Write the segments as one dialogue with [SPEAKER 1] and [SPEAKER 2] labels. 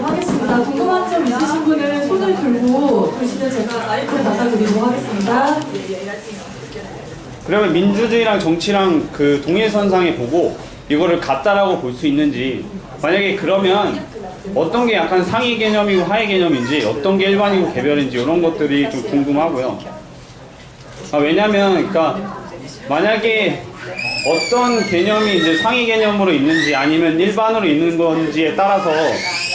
[SPEAKER 1] 하겠습니다. 궁금한 점 있으신 분은 손을 들고 그러시면 제가 마이크를 받아드리도록 하겠습니다.
[SPEAKER 2] 그러면 민주주의랑 정치랑 그 동일선상에 보고 이거를 같다라고 볼 수 있는지, 만약에 그러면 어떤 게 약간 상위 개념이고 하위 개념인지, 어떤 게 일반이고 개별인지 이런 것들이 좀 궁금하고요. 왜냐면 그러니까 만약에 어떤 개념이 이제 상위 개념으로 있는지 아니면 일반으로 있는 건지에 따라서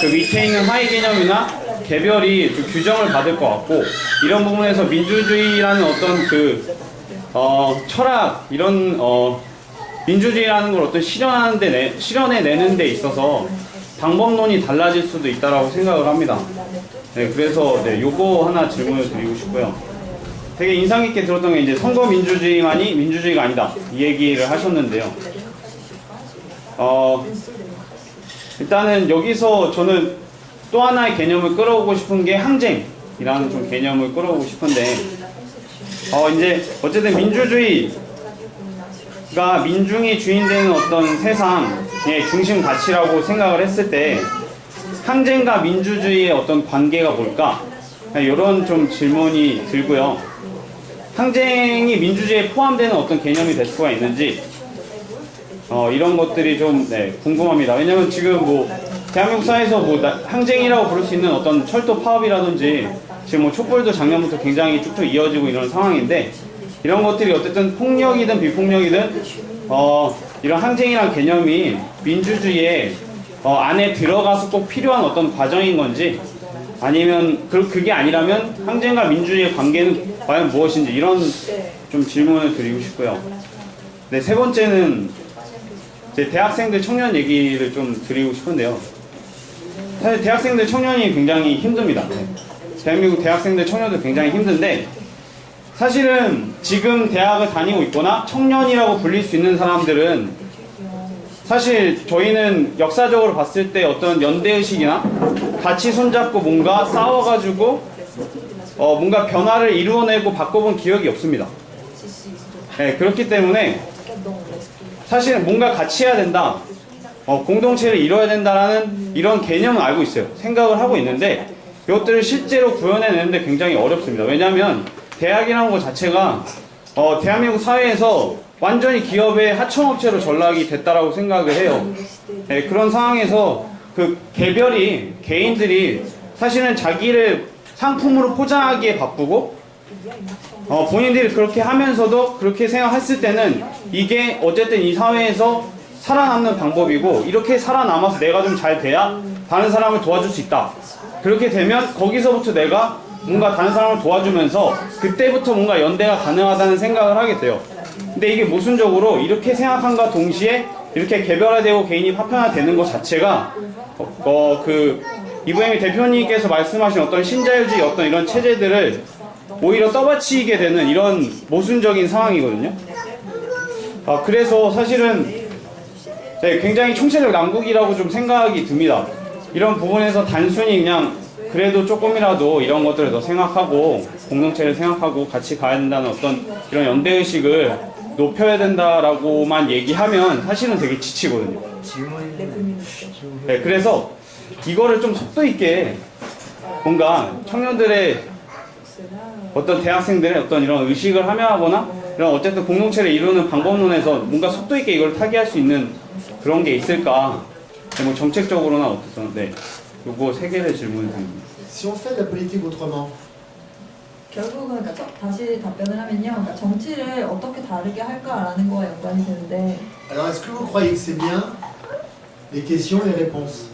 [SPEAKER 2] 그 밑에 있는 하위 개념이나 개별이 좀 규정을 받을 것 같고, 이런 부분에서 민주주의라는 어떤 그 철학, 이런 민주주의라는 걸 어떤 실현해내는 데 있어서 방법론이 달라질 수도 있다라고 생각을 합니다. 네, 그래서 요거 하나 질문을 드리고 싶고요. 되게 인상 깊게 들었던 게 이제 선거 민주주의만이 민주주의가 아니다, 이 얘기를 하셨는데요. 일단은 여기서 저는 또 하나의 개념을 끌어오고 싶은 게 항쟁이라는 좀 개념을 끌어오고 싶은데, 이제 어쨌든 민주주의가 민중이 주인되는 어떤 세상의 중심 가치라고 생각을 했을 때 항쟁과 민주주의의 어떤 관계가 뭘까? 이런 좀 질문이 들고요. 항쟁이 민주주의에 포함되는 어떤 개념이 될 수가 있는지 이런 것들이 좀 궁금합니다. 왜냐면 지금 뭐 대한민국 사회에서 뭐 항쟁이라고 부를 수 있는 어떤 철도 파업이라든지 지금 뭐 촛불도 작년부터 굉장히 쭉쭉 이어지고 이런 상황인데, 이런 것들이 어쨌든 폭력이든 비폭력이든 이런 항쟁이란 개념이 민주주의의 안에 들어가서 꼭 필요한 어떤 과정인 건지, 아니면 그게 아니라면 항쟁과 민주주의의 관계는 과연 무엇인지, 이런 좀 질문을 드리고 싶고요. 네, 세 번째는 제 대학생들 청년 얘기를 좀 드리고 싶은데요. 사실 대학생들 청년이 굉장히 힘듭니다. 대한민국 대학생들 청년들 굉장히 힘든데, 사실은 지금 대학을 다니고 있거나 청년이라고 불릴 수 있는 사람들은 사실 저희는 역사적으로 봤을 때 어떤 연대의식이나 같이 손잡고 뭔가 싸워가지고 뭔가 변화를 이루어내고 바꿔본 기억이 없습니다. 네, 그렇기 때문에 사실은 뭔가 같이 해야 된다, 공동체를 이뤄야 된다라는 이런 개념은 알고 있어요. 생각을 하고 있는데 이것들을 실제로 구현해내는데 굉장히 어렵습니다. 왜냐하면 대학이라는 것 자체가 대한민국 사회에서 완전히 기업의 하청업체로 전락이 됐다라고 생각을 해요. 네, 그런 상황에서 그 개인들이 사실은 자기를 상품으로 포장하기에 바쁘고, 본인들이 그렇게 하면서도 그렇게 생각했을 때는 이게 어쨌든 이 사회에서 살아남는 방법이고, 이렇게 살아남아서 내가 좀 잘 돼야 다른 사람을 도와줄 수 있다. 그렇게 되면 거기서부터 내가 뭔가 다른 사람을 도와주면서 그때부터 뭔가 연대가 가능하다는 생각을 하게 돼요. 근데 이게 모순적으로 이렇게 생각함과 동시에 이렇게 개별화되고 개인이 파편화되는 것 자체가 이브에미 대표님께서 말씀하신 어떤 신자유주의 어떤 이런 체제들을 오히려 떠받치게 되는 이런 모순적인 상황이거든요. 그래서 사실은 굉장히 총체적 난국이라고 좀 생각이 듭니다. 이런 부분에서 단순히 그냥 그래도 조금이라도 이런 것들을 더 생각하고 공동체를 생각하고 같이 가야 된다는 어떤 이런 연대의식을 높여야 된다라고만 얘기하면 사실은 되게 지치거든요. 네, 그래서 이거를 좀 속도 있게 뭔가 청년들의 어떤 대학생들의 어떤 이런 의식을 함양하거나 이런 어쨌든 공동체를 이루는 방법론에서 뭔가 속도 있게 이걸 타개할 수 있는 그런 게 있을까? 뭐 정책적으로나 어떻든 요거 세 개를 질문드립니다.
[SPEAKER 3] Si on fait de la politique autrement.
[SPEAKER 1] 결국은 그러니까 다시 답변을 하면요, 그러니까 정치를 어떻게 다르게 할까라는 거와 연관이 되는데.
[SPEAKER 3] Alors est-ce que vous croyez que c'est bien les questions et les réponses?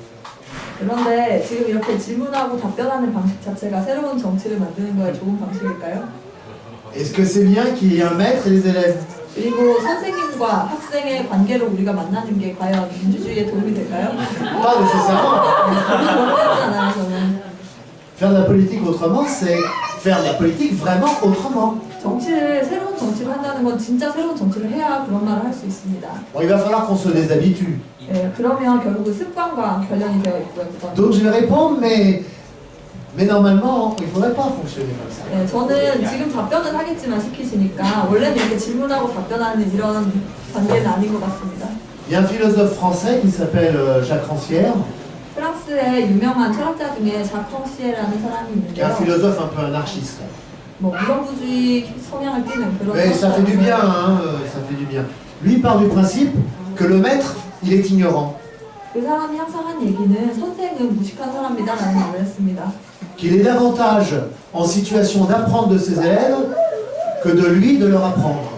[SPEAKER 1] 그런데 지금 이렇게 질문하고 답변하는 방식 자체가 새로운 정치를 만드는 거에 좋은 방식일까요?
[SPEAKER 3] Est-ce que c'est bien qu'il y ait un maître et des élèves?
[SPEAKER 1] 그리고 선생님과 학생의 관계로 우리가 만나는 게 과연 민주주의에 도움이 될까요?
[SPEAKER 3] Pas nécessairement.
[SPEAKER 1] 그렇잖아요, 저는.
[SPEAKER 3] Faire de la politique autrement, c'est faire de la politique vraiment autrement.
[SPEAKER 1] 정치를 새로운 정치를 한다는 건 진짜 새로운 정치를 해야 그런 말을 할 수 있습니다.
[SPEAKER 3] Bon, il va falloir qu'on se déshabitue.
[SPEAKER 1] 예, 그러면 결국 습관과 관련이 되어 있고요.
[SPEAKER 3] Donc je vais répondre, mais Mais normalement, il ne faudrait pas fonctionner comme ça.
[SPEAKER 1] 네, 저는 지금 답변은 하겠지만 시키시니까 원래는 이렇게 질문하고 답변하는 이런 관계는 아닌 것 같습니다.
[SPEAKER 3] Il y a un philosophe français qui s'appelle Jacques Rancière,
[SPEAKER 1] 프랑스의 유명한 철학자 중에 자크 랑시에라는 사람이
[SPEAKER 3] qui est un
[SPEAKER 1] 있는데요.
[SPEAKER 3] philosophe un peu anarchiste.
[SPEAKER 1] 뭐 무정부주의 성향을 띠는 그런
[SPEAKER 3] Mais ça fait du bien, hein, ça fait du bien. Lui part du principe que le maître, il est ignorant,
[SPEAKER 1] 그 사람이 항상 한 얘기는 선생은 무식한 사람이다라는 말을 했습니다.
[SPEAKER 3] qu'il est davantage en situation d'apprendre de ses élèves que de lui de leur apprendre.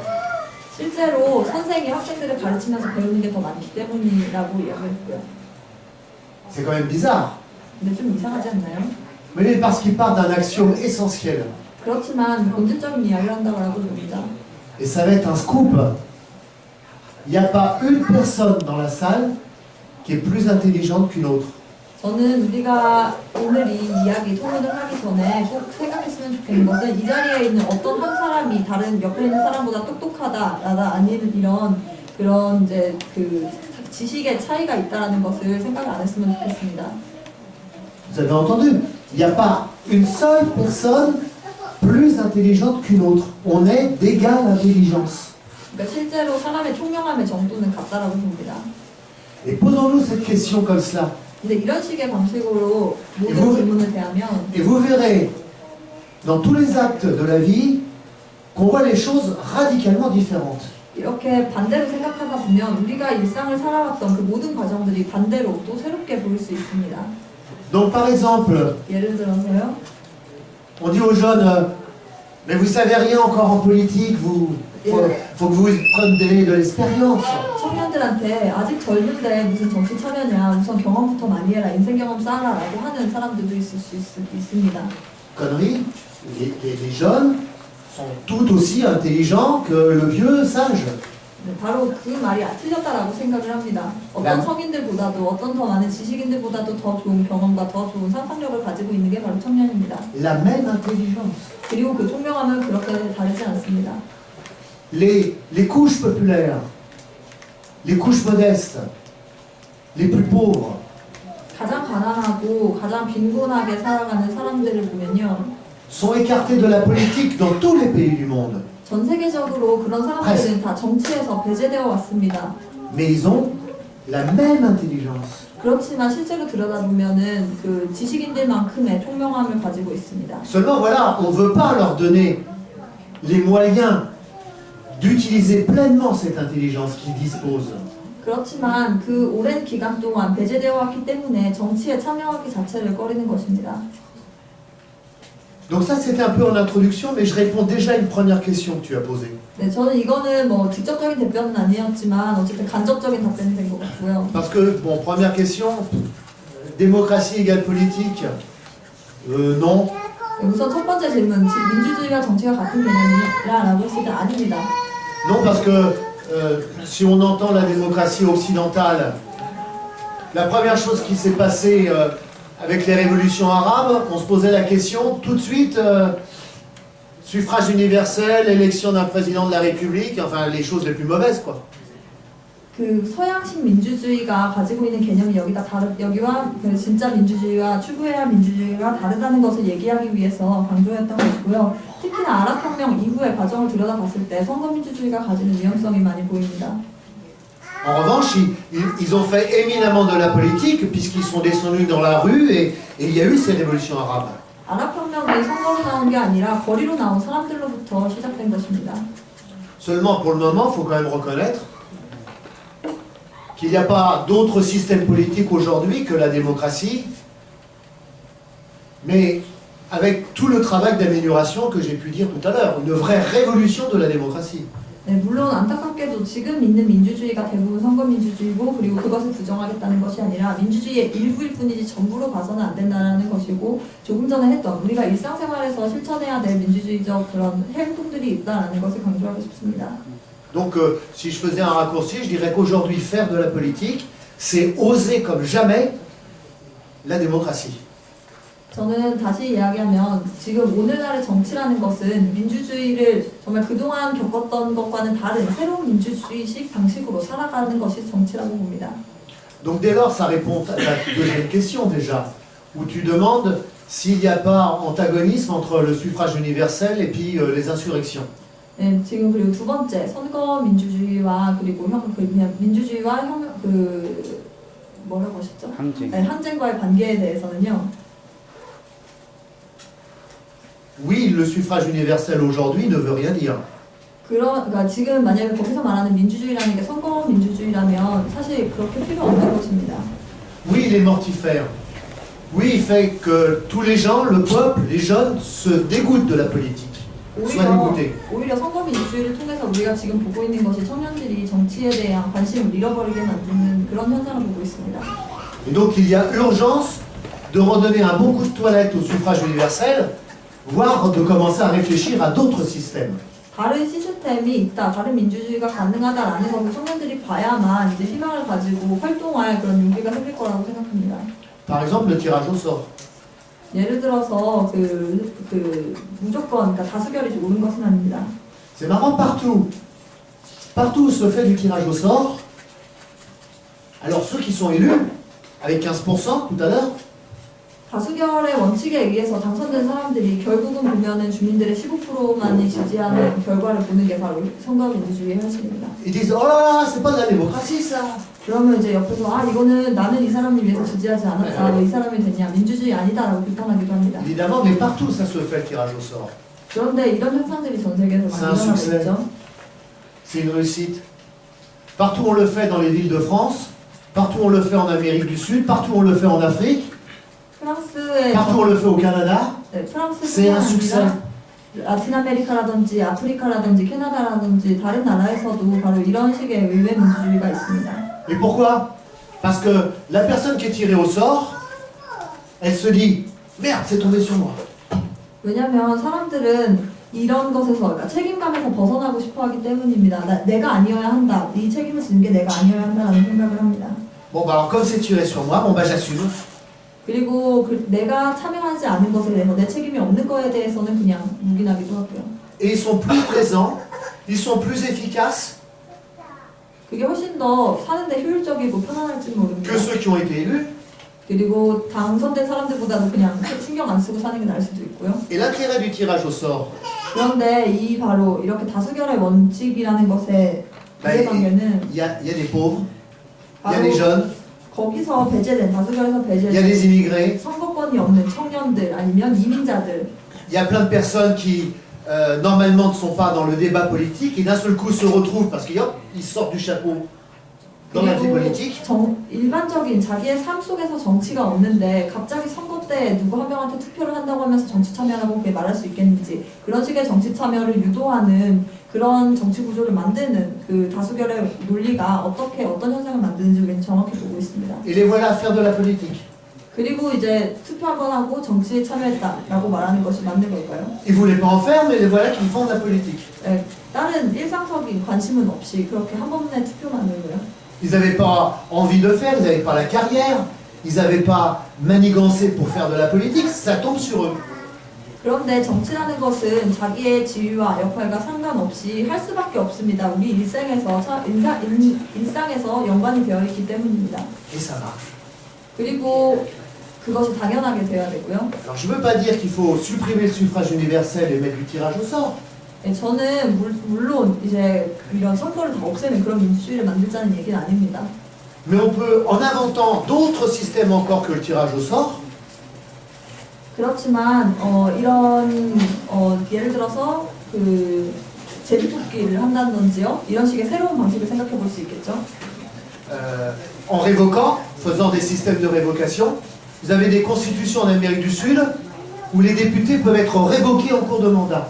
[SPEAKER 1] 실제로 선생이 학생들을 가르치면서 배우는 게 더 많기 때문이라고 이야기했고요.
[SPEAKER 3] C'est quand même bizarre.
[SPEAKER 1] 근데 좀 이상하지 않나요?
[SPEAKER 3] Mais parce qu'il part d'un axiome essentiel.
[SPEAKER 1] 그렇지만 본질적인 이야기를 한다고 하고 봅니다.
[SPEAKER 3] Et ça va être un scoop. Il n'y a pas une personne dans la salle qui est plus intelligente qu'une autre.
[SPEAKER 1] 저는 우리가 오늘 이 이야기 토론을 하기 전에 꼭 생각했으면 좋겠는 것은 이 자리에 있는 어떤 한 사람이 다른 옆에 있는 사람보다 똑똑하다라다 아니면 이런 그런 이제 그 지식의 차이가 있다라는 것을 생각을 안 했으면 좋겠습니다.
[SPEAKER 3] Vous avez entendu? Il n'y a pas une seule personne plus intelligente qu'une autre. On est d'égale intelligence.
[SPEAKER 1] 그러니까 실제로 사람의 총명함의 정도는 같다라고 봅니다.
[SPEAKER 3] Et posons-nous cette question comme cela.
[SPEAKER 1] 근데 이런 식의 방식으로 모든
[SPEAKER 3] 이거-
[SPEAKER 1] 질문을 대하면
[SPEAKER 3] Et vous verrez dans tous les actes de la vie qu'on voit les choses radicalement différentes.
[SPEAKER 1] 이렇게 반대로 생각하다 보면 우리가 일상을 살아왔던 그 모든 과정들이 반대로 또 새롭게 보일 수 있습니다.
[SPEAKER 3] Donc par exemple,
[SPEAKER 1] 예를 들어서요.
[SPEAKER 3] on dit aux jeunes, mais vous savez rien encore en politique, faut que vous preniez de l'expérience.
[SPEAKER 1] 청년들한테 아직 젊은데 무슨 정치 참여냐, 우선 경험부터 많이 해라, 인생 경험 쌓아라라고 하는 사람들도 있을 수 있습니다.
[SPEAKER 3] Connerie, les jeunes sont tout aussi intelligents que le vieux sage.
[SPEAKER 1] 네, 바로 그 말이 틀렸다라고 생각을 합니다. 어떤
[SPEAKER 3] 난-
[SPEAKER 1] 성인들보다도 어떤 더 많은 지식인들보다도 더 좋은 경험과 더 좋은 상상력을 가지고 있는 게 바로 청년입니다.
[SPEAKER 3] La même intelligence.
[SPEAKER 1] 그리고 그 총명함은 그렇게 다르지 않습니다.
[SPEAKER 3] Les couches populaires, les couches modestes, les plus pauvres,
[SPEAKER 1] 가장 가난하고 가장 빈곤하게 살아가는 사람들을 보면요.
[SPEAKER 3] sont écartés de la politique dans tous les pays du monde.
[SPEAKER 1] 전 세계적으로 그런 사람들은 다 정치에서 배제되어 왔습니다.
[SPEAKER 3] Mais ils ont la même intelligence.
[SPEAKER 1] 그렇지만 실제로 들여다보면은 그 지식인들만큼의 총명함을 가지고 있습니다.
[SPEAKER 3] Seulement voilà, on ne veut pas leur donner les moyens d'utiliser pleinement cette intelligence qu'ils disposent.
[SPEAKER 1] 그렇지만 그 오랜 기간 동안 배제되어 왔기 때문에 정치에 참여하기 자체를 꺼리는 것입니다.
[SPEAKER 3] Donc ça c'était un peu en introduction, mais je réponds déjà à une première question que tu as posée.
[SPEAKER 1] 네, 저는 이거는 뭐 직접적인 답변은 아니었지만 어쨌든 간접적인 답변이 된 것 같고요.
[SPEAKER 3] Parce que, bon, première question, démocratie égale politique? Non.
[SPEAKER 1] 우선 첫 번째 질문, 민주주의와 정치가 같은 개념이라고 했을 때 아닙니다.
[SPEAKER 3] Non, parce que si on entend la démocratie occidentale, la première chose qui s'est passée avec les révolutions arabes, on se posait la question tout de suite, suffrage universel, élection d'un président de la République, enfin les choses les plus mauvaises, quoi.
[SPEAKER 1] 그 서양식 민주주의가 가지고 있는 개념이 여기와 그 진짜 민주주의와 추구해야 할 민주주의가 다르다는 것을 얘기하기 위해서 강조했던 것이고요. 특히나 아랍혁명 이후의 과정을 들여다봤을 때 선거민주주의가 가지는 위험성이 많이 보입니다.
[SPEAKER 3] En revanche, ils ont fait éminemment de la politique puisqu'ils sont descendus dans la rue et il y a eu ces révolutions arabes.
[SPEAKER 1] 아랍혁명이 선거로 나온 게 아니라 거리로 나온 사람들로부터 시작된 것입니다.
[SPEAKER 3] Seulement pour le moment, il faut quand même reconnaître qu'il n'y a pas d'autre système politique aujourd'hui que la démocratie, mais avec tout le travail d'amélioration que j'ai pu dire tout à l'heure, une vraie révolution de la démocratie.
[SPEAKER 1] 네, 물론 안타깝게도 지금 있는 민주주의가 대부분 선거민주주의고 그리고 그것을 부정하겠다는 것이 아니라 민주주의의 일부일 뿐이지 전부로 봐서는 안 된다는 것이고 조금 전에 했던 우리가 일상생활에서 실천해야 될 민주주의적 그런 행동들이 있다는 것을 강조하고 싶습니다.
[SPEAKER 3] Donc si je faisais un raccourci, je dirais qu'aujourd'hui faire de la politique, c'est oser comme jamais la démocratie.
[SPEAKER 1] 저는 다시 이야기하면 지금 오늘날의 정치라는 것은 민주주의를 정말 그동안 겪었던 것과는 다른 새로운 민주주의식 방식으로 살아가는 것이 정치라고 봅니다.
[SPEAKER 3] Donc dès lors, ça répond à ta deuxième question déjà, où tu demandes s'il n'y a pas antagonisme entre le suffrage universel et puis les insurrections.
[SPEAKER 1] 네, 지금 그리고 두 번째 선거 민주주의와 그리고 그냥 민주주의와 뭐라고 하셨죠?
[SPEAKER 2] 항쟁.
[SPEAKER 1] 네, 항쟁과의 관계에 대해서는요.
[SPEAKER 3] Oui, le suffrage universel aujourd'hui ne veut rien dire.
[SPEAKER 1] 그러니까 지금 만약에 거기서 말하는 민주주의라는 게 선거 민주주의라면 사실 그렇게 필요 없는 것입니다.
[SPEAKER 3] Oui, il est mortifère. Oui, il fait que tous les gens, le peuple, les jeunes, se dégoûtent de la politique, soient dégoûtés.
[SPEAKER 1] 오히려 선거 민주주의를 통해서 우리가 지금 보고 있는 것이 청년들이 정치에 대한 관심을 잃어버리게 만드는 그런 현상을 보고 있습니다.
[SPEAKER 3] Et donc il y a urgence de redonner un bon coup de toilette au suffrage universel, voire de commencer à réfléchir à d'autres systèmes.
[SPEAKER 1] 다른 시스템이 있다, 다른 민주주의가 가능하다라는 것을 청년들이 봐야만 이제 희망을 가지고 활동할 그런 용기가 생길 거라고 생각합니다.
[SPEAKER 3] Par exemple, le tirage au sort.
[SPEAKER 1] 예를 들어서 무조건 그러니까 다수결이 옳은 것은 아닙니다.
[SPEAKER 3] C'est marrant partout où se fait du tirage au sort. Alors ceux qui sont élus, avec 15% tout à l'heure,
[SPEAKER 1] 다수결의 원칙에 의해서 당선된 사람들이 결국은 보면은 주민들의 15%만이 지지하는 결과를 보는 게 바로 선거 민주주의의 현실입니다.
[SPEAKER 3] ils disent oh là là, c'est pas de la démocratie ça.
[SPEAKER 1] 그러면 이제 옆에서 이거는 나는 이 사람을 위해서 지지하지 않았다, 왜 이 사람이 됐냐, 민주주의 아니다라고 비판하기도 합니다.
[SPEAKER 3] Évidemment, mais partout ça se fait le tirage au sort.
[SPEAKER 1] 그런데 이런 현상들이 전 세계에서 많이 일어나고 있죠.
[SPEAKER 3] C'est une réussite. Partout on le fait dans les villes de France, partout on le fait en Amérique du Sud, partout on le fait en Afrique,
[SPEAKER 1] 프랑스의
[SPEAKER 3] partout on le fait au Canada.
[SPEAKER 1] 네,
[SPEAKER 3] C'est un
[SPEAKER 1] 프랑스뿐만
[SPEAKER 3] succès.
[SPEAKER 1] 아니라 라틴 아메리카라든지 아프리카라든지 캐나다라든지 다른 나라에서도 바로 이런 식의 의회 민주주의가 있습니다.
[SPEAKER 3] Et pourquoi? Parce que la personne qui est tirée au sort, elle se dit merde, c'est tombé sur moi.
[SPEAKER 1] 왜냐하면 사람들은 이런 것에서 그러니까 책임감에서 벗어나고 싶어하기 때문입니다. 내가 아니어야 한다. 이 책임을 지는 게 내가 아니어야 한다라는 생각을 합니다.
[SPEAKER 3] Bon bah alors comme c'est tiré sur moi, bon bah j'assume.
[SPEAKER 1] 그리고 내가 참여하지 않은 것에 대해서 내 책임이 없는 거에 대해서는 그냥 묵인하기도 하고요.
[SPEAKER 3] Et ils sont plus présents, ils sont plus efficaces
[SPEAKER 1] 그게 훨씬 더 사는데 효율적이고 편안할지 모릅니다.
[SPEAKER 3] que ceux qui ont été élus.
[SPEAKER 1] 그리고 당선된 사람들보다도 그냥 신경 안 쓰고 사는 게 나을 수도 있고요.
[SPEAKER 3] Et l'intérêt du tirage au sort,
[SPEAKER 1] 그런데 이 바로 이렇게 다수결의 원칙이라는 것의 이해관계는
[SPEAKER 3] il y a des pauvres, il y a
[SPEAKER 1] 바로
[SPEAKER 3] des jeunes,
[SPEAKER 1] 거기서 배제된 다수결에서
[SPEAKER 3] il y a
[SPEAKER 1] 배제된
[SPEAKER 3] des immigrés,
[SPEAKER 1] 선거권이 없는 청년들 아니면 이민자들
[SPEAKER 3] il y a plein de personnes qui normalement ne sont pas dans le débat politique et d'un seul coup se retrouvent parce qu'ils sortent du chapeau dans la vie politique.
[SPEAKER 1] 일반적인 자기의 삶 속에서 정치가 없는데 갑자기 선거 때 누구 한 명한테 투표를 한다고 하면서 정치 참여라고 그게 말할 수 있겠는지 그런 식의 정치 참여를 유도하는 그런 정치 구조를 만드는 그 다수결의 논리가 어떤 현상을 만드는지 우리는 정확히 보고 있습니다.
[SPEAKER 3] Et les voilà à faire de la politique.
[SPEAKER 1] 그리고 이제 투표 한 번 하고 정치에 참여했다라고 말하는 것이 맞는 걸까요?
[SPEAKER 3] Ils voulaient pas en faire, mais les voilà qui font de la politique.
[SPEAKER 1] 네, 다른 일상적인 관심은 없이 그렇게 한 번에 투표만으로요.
[SPEAKER 3] Ils n'avaient pas envie de faire, ils n'avaient pas la carrière, ils n'avaient pas manigancé pour faire de la politique, ça tombe sur eux.
[SPEAKER 1] 그런데 정치라는 것은 자기의 지위와 역할과 상관없이 할 수밖에 없습니다. 우리 일상에서 연관이 되어 있기 때문입니다.
[SPEAKER 3] Et ça marche.
[SPEAKER 1] 그리고 그것이 당연하게 돼야 되고요.
[SPEAKER 3] Alors je ne veux pas dire qu'il faut supprimer le suffrage universel et mettre du tirage au sort.
[SPEAKER 1] 네, 저는 물론 이제 이런 선거를 다 없애는 그런 민주주의를 만들자는 얘기는 아닙니다.
[SPEAKER 3] Mais on peut, en inventant d'autres systèmes encore que le tirage au sort,
[SPEAKER 1] 그렇지만 이런 예를 들어서 그 제비뽑기를 한다든지요. 이런 식의 새로운 방식을 생각해 볼 수 있겠죠.
[SPEAKER 3] en révoquant, faisant des systèmes de révocation. Vous avez des constitutions en Amérique du Sud où les députés peuvent être révoqués en cours de mandat.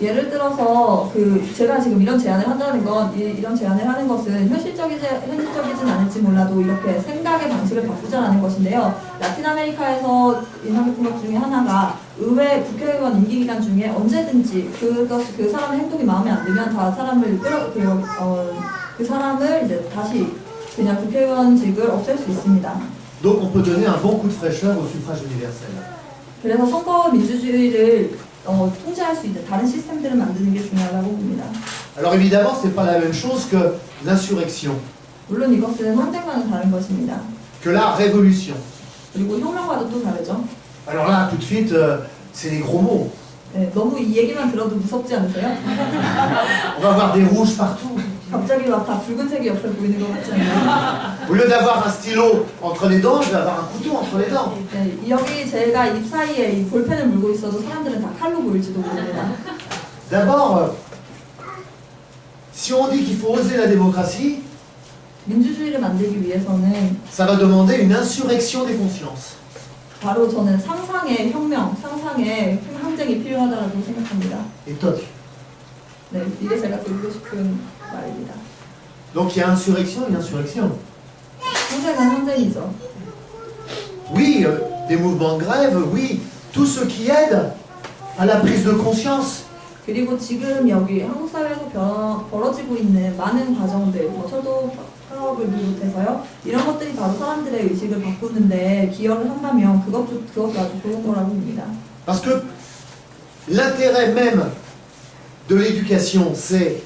[SPEAKER 1] 예를 들어서 제가 지금 이런 제안을 한다는 건 이런 제안을 하는 것은 현실적이진 않을지 몰라도 이렇게 생각의 방식을 바꾸자라는 것인데요. 라틴 아메리카에서 인상 깊은 것 중에 하나가 국회의원 임기 기간 중에 언제든지 그 사람의 행동이 마음에 안 들면 그 사람을 이제 다시 그냥 국회의원직을 없앨 수 있습니다.
[SPEAKER 3] Donc on peut donner un bon coup de fraîcheur au suffrage universel.
[SPEAKER 1] 그래서 선거 민주주의를 통제할 수 있는 다른 시스템들을 만드는 게 중요하다고 봅니다.
[SPEAKER 3] Alors évidemment, c'est pas la même chose que l'insurrection,
[SPEAKER 1] 물론 이것은 항쟁과는 다른 것입니다.
[SPEAKER 3] que la révolution.
[SPEAKER 1] 그리고 혁명과도 또 다르죠.
[SPEAKER 3] Alors là, tout de suite, c'est les gros mots.
[SPEAKER 1] 네, 너무 이 얘기만 들어도 무섭지 않으세요?
[SPEAKER 3] On va avoir des rouges partout.
[SPEAKER 1] 갑자기 막 다 붉은색이 옆에 보이는 것 같지 않나요?
[SPEAKER 3] Au lieu d'avoir un stylo entre les dents, je vais avoir un couteau entre les dents.
[SPEAKER 1] 네, 여기 제가 입 사이에 이 볼펜을 물고 있어도 사람들은 다 칼로 보일지도 모릅니다.
[SPEAKER 3] D'abord, si on dit qu'il faut oser la démocratie,
[SPEAKER 1] 민주주의를 만들기 위해서는
[SPEAKER 3] ça va demander une insurrection des consciences.
[SPEAKER 1] 바로 저는 상상의 혁명, 상상의 항쟁이 필요하다고 생각합니다.
[SPEAKER 3] Et toc.
[SPEAKER 1] 네, 이게 제가 드리고 싶은 말입니다.
[SPEAKER 3] Donc il y a insurrection, une insurrection.
[SPEAKER 1] 항쟁은 항쟁이죠.
[SPEAKER 3] Oui, des mouvements de grève, oui, tout ce qui aide à la prise de conscience.
[SPEAKER 1] 그리고 지금 여기 한국 사회에서 벌어지고 있는 많은 과정들, 뭐 철도 파업을 비롯해서요, 이런 것들이 바로 사람들의 의식을 바꾸는데 기여를 한다면 그것도 아주 좋은 거라고 봅니다.
[SPEAKER 3] Parce que l'intérêt même de l'éducation, c'est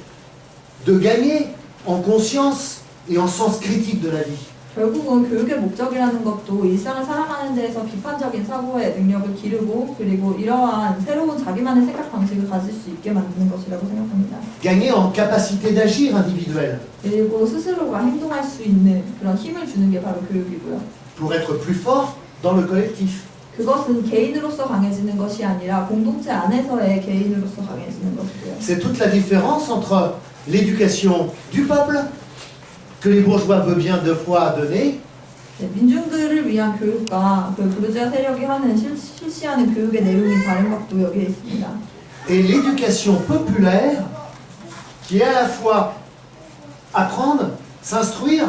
[SPEAKER 3] de gagner en conscience et en sens critique de la vie.
[SPEAKER 1] 결국은 교육의 목적이라는 것도 일상을 살아가는 데에서 비판적인 사고의 능력을 기르고 그리고 이러한 새로운 자기만의 생각 방식을 가질 수 있게 만드는 것이라고 생각합니다.
[SPEAKER 3] Gagner en capacité d'agir individuelle
[SPEAKER 1] 그리고 스스로가 행동할 수 있는 그런 힘을 주는 게 바로 교육이고요.
[SPEAKER 3] pour être plus fort dans le collectif.
[SPEAKER 1] 그것은 개인으로서 강해지는 것이 아니라 공동체 안에서의 개인으로서 강해지는 것이고요.
[SPEAKER 3] C'est toute la différence entre l'éducation du peuple, que les bourgeois veulent bien deux fois donner,
[SPEAKER 1] 네, 민중들을 위한 교육과 그 부르주아 세력이 하는 실시하는 교육의 내용이 다른 것도 여기에 있습니다.
[SPEAKER 3] et l'éducation populaire, qui est à la fois apprendre, s'instruire,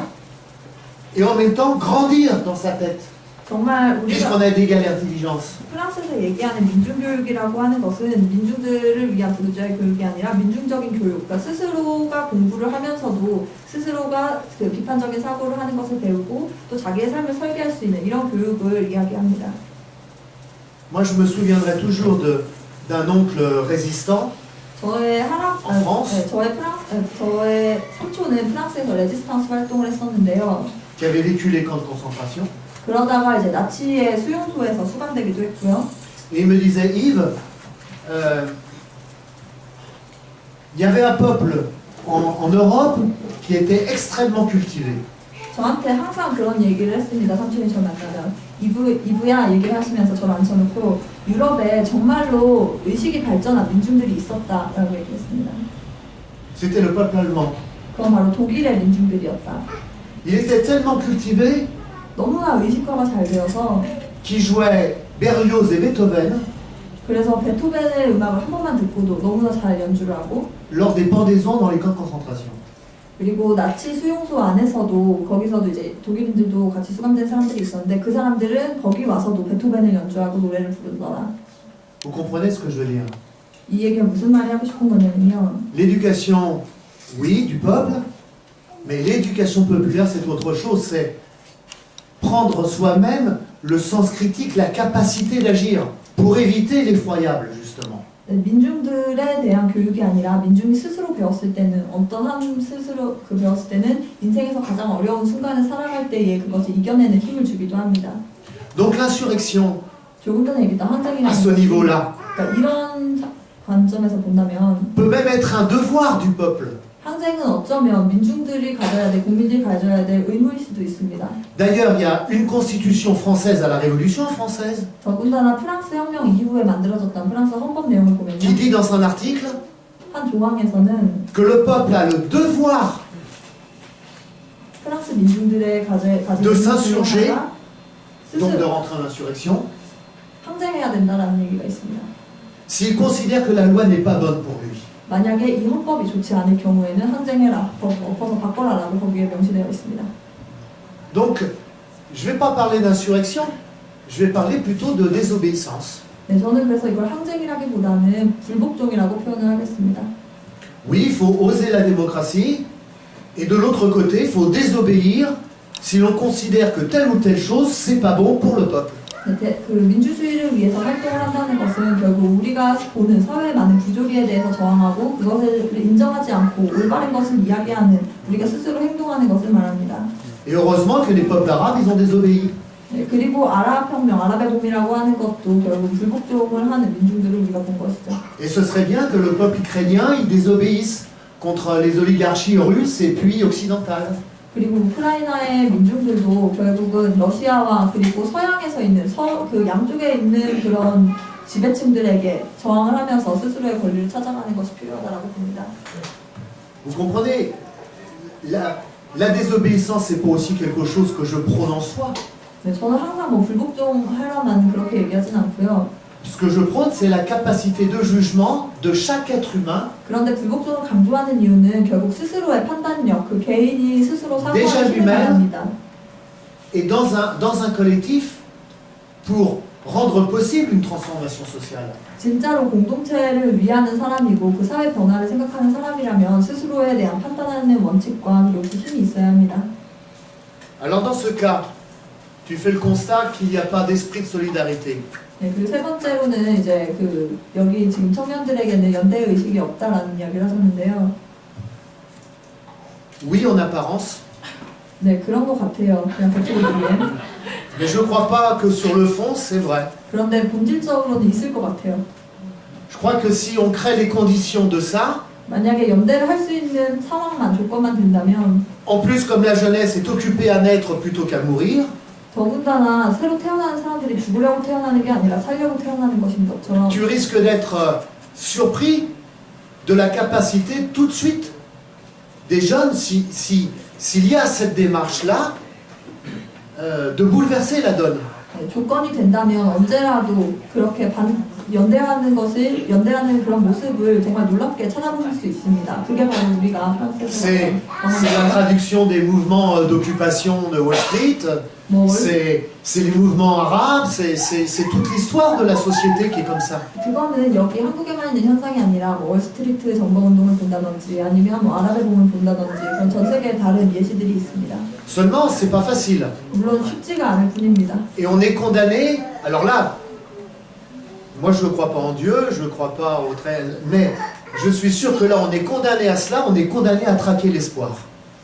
[SPEAKER 3] et en même temps grandir dans sa tête,
[SPEAKER 1] 정말
[SPEAKER 3] puisqu'on
[SPEAKER 1] 우리가
[SPEAKER 3] a d'égale intelligence.
[SPEAKER 1] 프랑스에서 얘기하는 민중교육이라고 하는 것은 민중들을 위한 부르주아의 교육이 아니라 민중적인 교육, 그러니까 스스로가 공부를 하면서도 스스로가 그 비판적인 사고를 하는 것을 배우고 또 자기의 삶을 설계할 수 있는 이런 교육을 이야기합니다.
[SPEAKER 3] Moi, je me souviendrai toujours d'un oncle résistant
[SPEAKER 1] 저의
[SPEAKER 3] En France?
[SPEAKER 1] 저의 삼촌은 프랑스에서 레지스탕스 활동을 했었는데요.
[SPEAKER 3] qui avait vécu les camps de concentration.
[SPEAKER 1] 그러다가 이제 나치의 수용소에서 수감되기도 했고요.
[SPEAKER 3] Et il me disait, Yves, il y avait un peuple en Europe qui était extrêmement cultivé.
[SPEAKER 1] 저한테 항상 그런 얘기를 했습니다. 삼촌이 저를 만나면 이브야 얘기를 하시면서 저를 앉혀놓고 유럽에 정말로 의식이 발전한 민중들이 있었다라고 얘기했습니다.
[SPEAKER 3] C'était le peuple allemand.
[SPEAKER 1] 그건 바로 독일의 민중들이었다.
[SPEAKER 3] Il était tellement cultivé
[SPEAKER 1] 너무나 의식화가 잘 되어서
[SPEAKER 3] qu'il jouait Berlioz et Beethoven
[SPEAKER 1] 그래서 베토벤의 음악을 한 번만 듣고도 너무나 잘 연주를 하고
[SPEAKER 3] lors des pendaisons dans les camps de concentration.
[SPEAKER 1] 그리고 나치 수용소 안에서도 거기서도 이제 독일인들도 같이 수감된 사람들이 있었는데 그 사람들은 거기 와서도 베토벤을 연주하고 노래를 부르더라.
[SPEAKER 3] Vous comprenez ce que je veux dire?
[SPEAKER 1] 이 얘기가 무슨 말이 하고 싶은 거냐면요.
[SPEAKER 3] L'éducation, oui, du peuple, mais l'éducation populaire, c'est autre chose, c'est prendre soi-même le sens critique, la capacité d'agir pour éviter l'effroyable, justement.
[SPEAKER 1] 민중들에 대한 교육이 아니라 민중이 스스로 배웠을 때는 어떤 한 스스로 배웠을 때는 인생에서 가장 어려운 순간을 살아갈 때에 그것을 이겨내는 힘을 주기도 합니다.
[SPEAKER 3] Donc l'insurrection,
[SPEAKER 1] 조금 전에 얘기했던
[SPEAKER 3] à
[SPEAKER 1] 항쟁이라는
[SPEAKER 3] ce niveau-là,
[SPEAKER 1] 그러니까 이런 관점에서 본다면
[SPEAKER 3] peut même être un devoir du peuple.
[SPEAKER 1] 항쟁은 어쩌면 민중들이 가져야 될, 국민들이 가져야 될 의무일 수도 있습니다.
[SPEAKER 3] D'ailleurs, il y a une constitution française à la Révolution française
[SPEAKER 1] 더군다나 프랑스 혁명 이후에 만들어졌던 프랑스 헌법 내용을 보면요.
[SPEAKER 3] qui dit dans un article
[SPEAKER 1] 한 조항에서는
[SPEAKER 3] que le peuple a le devoir
[SPEAKER 1] 프랑스 민중들의 가진
[SPEAKER 3] de s'insurger,
[SPEAKER 1] 하나가
[SPEAKER 3] donc de
[SPEAKER 1] 스스로
[SPEAKER 3] rentrer en insurrection,
[SPEAKER 1] 항쟁해야 된다라는 얘기가 있습니다.
[SPEAKER 3] s'il considère que la loi n'est pas bonne pour lui.
[SPEAKER 1] 만약에 이 헌법이 좋지 않을 경우에는 항쟁해라, 엎어서 바꿔라라고 거기에 명시되어 있습니다.
[SPEAKER 3] Donc, je ne vais pas parler d'insurrection, je vais parler plutôt de désobéissance.
[SPEAKER 1] 네, 저는 그래서 이걸 항쟁이라기보다는 불복종이라고 표현을 하겠습니다.
[SPEAKER 3] Oui, il faut oser la démocratie, et de l'autre côté, il faut désobéir si l'on considère que telle ou telle chose, c'est pas bon pour le peuple.
[SPEAKER 1] 네, 그 민주주의를 위해서 활동을 한다는 것은 결국 우리가 보는 사회의 많은 부조리에 대해서 저항하고 그것을 인정하지 않고 올바른 것을 이야기하는 우리가 스스로 행동하는 것을 말합니다.
[SPEAKER 3] Et heureusement que les peuples arabes, ils ont désobéi.
[SPEAKER 1] 네, 그리고 아랍 혁명, 아랍의 봄이라고 하는 것도 결국 불복종을 하는 민중들을 우리가 본 것이죠.
[SPEAKER 3] Et ce serait bien que le peuple ukrainien il désobéisse contre les oligarchies russes et puis occidentales.
[SPEAKER 1] 그리고 우크라이나의 민중들도 결국은 러시아와 그리고 서양에서 있는 그 양쪽에 있는 그런 지배층들에게 저항을 하면서 스스로의 권리를 찾아가는 것이 필요하다고 봅니다.
[SPEAKER 3] Vous comprenez, la désobéissance c'est pas aussi quelque chose que je prône en soi.
[SPEAKER 1] 네, 저는 항상 뭐 불복종하라만 그렇게 얘기하진 않고요.
[SPEAKER 3] Ce que je prône c'est la capacité de jugement de chaque être humain.
[SPEAKER 1] 그런데 불복종을 강조하는 이유는 결국 스스로의 판단력, 그 개인이 스스로 사고할
[SPEAKER 3] Déjà
[SPEAKER 1] 힘을
[SPEAKER 3] lui-même.
[SPEAKER 1] 말합니다.
[SPEAKER 3] Et dans un collectif pour rendre possible une transformation sociale.
[SPEAKER 1] 진짜로 공동체를 위하는 사람이고 그 사회 변화를 생각하는 사람이라면 스스로에 대한 판단하는 원칙과 그리고 힘이 있어야 합니다.
[SPEAKER 3] Alors dans ce cas, tu fais le constat qu'il n'y a pas d'esprit de solidarité.
[SPEAKER 1] 네, 그리고 세 번째로는 이제 그 여기 지금 청년들에게는 연대 의식이 없다라는 이야기를 하셨는데요.
[SPEAKER 3] Oui en apparence,
[SPEAKER 1] 네, 그런 것 같아요. 그냥 겉으로 보기엔.
[SPEAKER 3] mais je ne crois pas que sur le fond c'est vrai.
[SPEAKER 1] 그런데 본질적으로는 있을 것 같아요.
[SPEAKER 3] Je crois que si on crée les conditions de ça,
[SPEAKER 1] 만약에 연대를 할 수 있는 상황만 조건만 된다면
[SPEAKER 3] en plus comme la jeunesse est occupée à naître plutôt qu'à mourir,
[SPEAKER 1] 더군다나 새로 태어나는 사람들이 죽으려고 태어나는 게 아니라 살려고 태어나는 것인 것처럼
[SPEAKER 3] tu risques d'être surpris de la capacité tout de suite des jeunes, s'il y a cette démarche-là, de bouleverser la donne.
[SPEAKER 1] 네, 조건이 된다면 언제라도 그렇게 연대하는 그런 모습을 정말 놀랍게 찾아보실 수 있습니다. 그게 바로 우리가 프랑스에서
[SPEAKER 3] C'est la traduction des mouvements d'occupation de Wall Street,
[SPEAKER 1] 뭐
[SPEAKER 3] c'est les mouvements arabes, c'est toute l'histoire de la société qui est comme ça.
[SPEAKER 1] 그거는 여기 한국에만 있는 현상이 아니라 뭐 월스트리트 정보운동을 본다든지 아니면 뭐 아랍의 봄을 본다든지 그런 전 세계에 다른 예시들이 있습니다.
[SPEAKER 3] Seulement, c'est pas facile.
[SPEAKER 1] 물론 쉽지가 않을 뿐입니다.
[SPEAKER 3] Et on est condamné, alors là, moi je ne crois pas en Dieu, je ne crois pas au très... Mais je suis sûr que là on est condamné à cela, on est condamné à traquer l'espoir.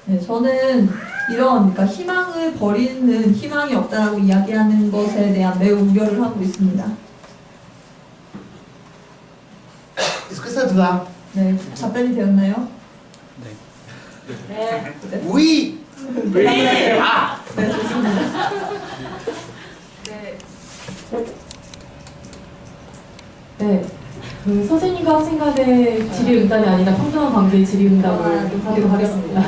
[SPEAKER 1] 네, 저는 이런 그러니까 희망을 버리는 희망이 없다라고 이야기하는 것에 대한 매우 우려를 하고 있습니다.
[SPEAKER 3] Est-ce que ça te va?
[SPEAKER 1] 네, 답변이 되었나요?
[SPEAKER 4] 네.
[SPEAKER 3] Oui.
[SPEAKER 1] 네, 좋습니다.
[SPEAKER 4] 네. 그 선생님과 학생 간의 질의응답이 아니라 평등한 관계의 질의응답을 하도록 하겠습니다.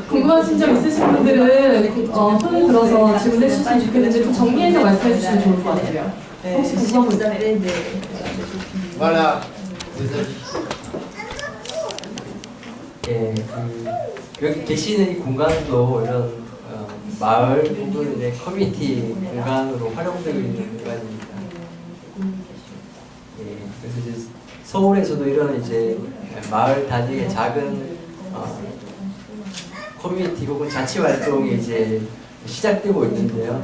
[SPEAKER 4] 궁금하신 점 있으신 분들은 손을 들어서 질문해 주시면 좋겠는데 좀 정리해서 말씀해 주시면 좋을 것 같아요. 혹시 궁금한 분 있나요?
[SPEAKER 3] Voilà.
[SPEAKER 5] 예, 여기 계시는 이 공간도 이런 마을 혹은 이제 커뮤니티 공간으로 활용되고 있는 공간입니다. 예, 그래서 이제 서울에서도 이런 이제 마을 단위의 작은 커뮤니티 혹은 자치 활동이 이제 시작되고 있는데요.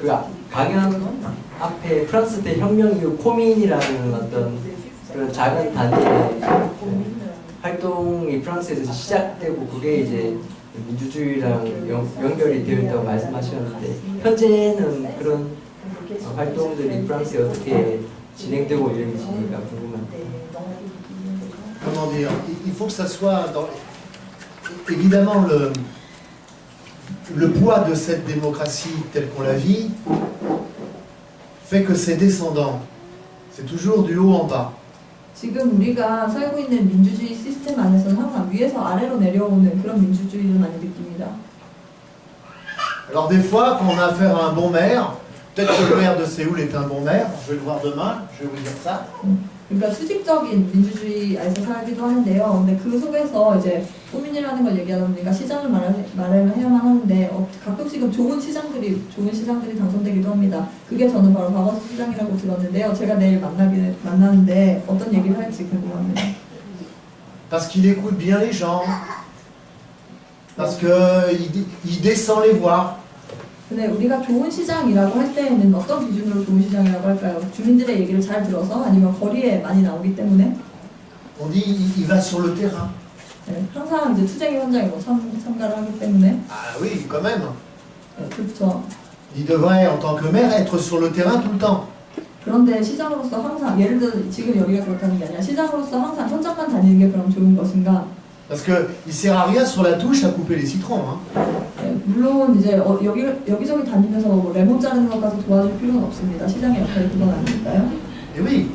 [SPEAKER 5] 그 강연 앞에 프랑스 때 혁명 이후 코민이라는 어떤 그런 작은 단위의 활동이 프랑스에서 시작되고 그게 이제 민주주의랑 연결이 되어 있다고 말씀하셨는데 현재는 그런 활동들이 프랑스에 어떻게 진행되고 있는지가 궁금합니다.
[SPEAKER 3] Comment dire? Il faut que ça soit dans... Évidemment, le poids de cette démocratie telle qu'on la vit fait que ses descendants, c'est toujours du haut en bas.
[SPEAKER 1] 지금 우리가 살고 있는 민주주의 시스템 안에서는 항상 위에서 아래로 내려오는 그런 민주주의를 많이 느낍니다.
[SPEAKER 3] Alors des fois, quand on a affaire à un bon maire, peut-être que le maire de Séoul est un bon maire, je vais le voir demain, je vais vous dire ça.
[SPEAKER 1] 그러니까 수직적인 민주주의에서 살기도 하는데요. 근데 그 속에서 이제 소민이라는 걸 얘기하다 보니까 시장을 말을 해야만 하는데 가끔씩은 좋은 시장들이 당선되기도 합니다. 그게 저는 바로 과거 시장이라고 들었는데요. 제가 내일 만나는데 어떤 얘기를 할지 궁금합니다.
[SPEAKER 3] Parce qu'il écoute bien les gens, parce qu'il descend les voir.
[SPEAKER 1] 근데 우리가 좋은 시장이라고 할 때에는 어떤 기준으로 좋은 시장이라고 할까요? 주민들의 얘기를 잘 들어서 아니면 거리에 많이 나오기 때문에?
[SPEAKER 3] On dit il va sur le terrain.
[SPEAKER 1] 네, 항상 이제 투쟁의 현장에 참가를 하기 때문에.
[SPEAKER 3] Ah oui, quand même.
[SPEAKER 1] 그렇죠.
[SPEAKER 3] Il devrait, en tant que maire, être sur le terrain tout le temps.
[SPEAKER 1] 그런데 시장으로서 항상 예를 들어 지금 여기가 그렇다는 게 아니라 시장으로서 항상 현장만 다니는 게 그럼 좋은 것인가?
[SPEAKER 3] Parce qu'il ne sert à rien sur la touche à couper les citrons. Hein.
[SPEAKER 1] 물론 이제 여기저기 다니면서 뭐 레몬 자르는 것까지 도와줄 필요는 없습니다. 시장의 역할이 그건 아닐까요?
[SPEAKER 3] Et oui,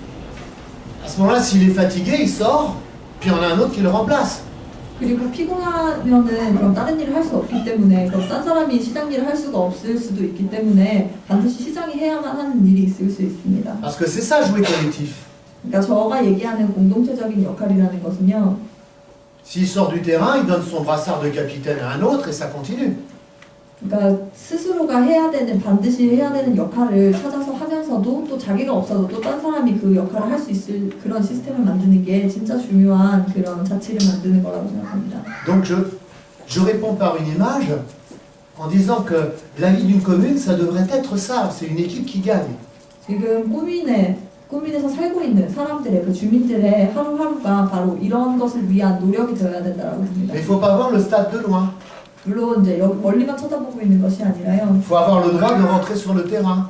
[SPEAKER 3] à ce moment-là, s'il est fatigué, il sort, puis il y en a un autre qui le remplace.
[SPEAKER 1] 그리고 피곤하면은 그럼 다른 일을 할 수 없기 때문에 그럼 딴 사람이 시장 일을 할 수가 없을 수도 있기 때문에 반드시 시장이 해야만 하는 일이 있을 수 있습니다.
[SPEAKER 3] Parce que c'est ça, jouer collectif.
[SPEAKER 1] 그러니까 저가 얘기하는 공동체적인 역할이라는 것은요.
[SPEAKER 3] S'il sort du terrain, il donne son brassard de capitaine à un autre et ça continue.
[SPEAKER 1] 그러니까 스스로가 해야 되는 반드시 해야 되는 역할을 찾아서 하면서도 또 자기가 없어도 또 딴 사람이 그 역할을 할 수 있을 그런 시스템을 만드는 게 진짜 중요한 그런 자치를 만드는 거라고 생각합니다.
[SPEAKER 3] Donc je réponds par une image en disant que la vie d'une commune, ça devrait être ça, c'est une équipe qui gagne.
[SPEAKER 1] 지금 꾸민에서 살고 있는 사람들의 그 주민들의 하루하루가 바로 이런 것을 위한 노력이 되어야 된다고 봅니다.
[SPEAKER 3] Mais il ne faut pas voir le stade de loin.
[SPEAKER 1] 물론 이제 여기 멀리만 쳐다보고 있는 것이 아니라요.
[SPEAKER 3] Il faut avoir le droit de rentrer sur le terrain.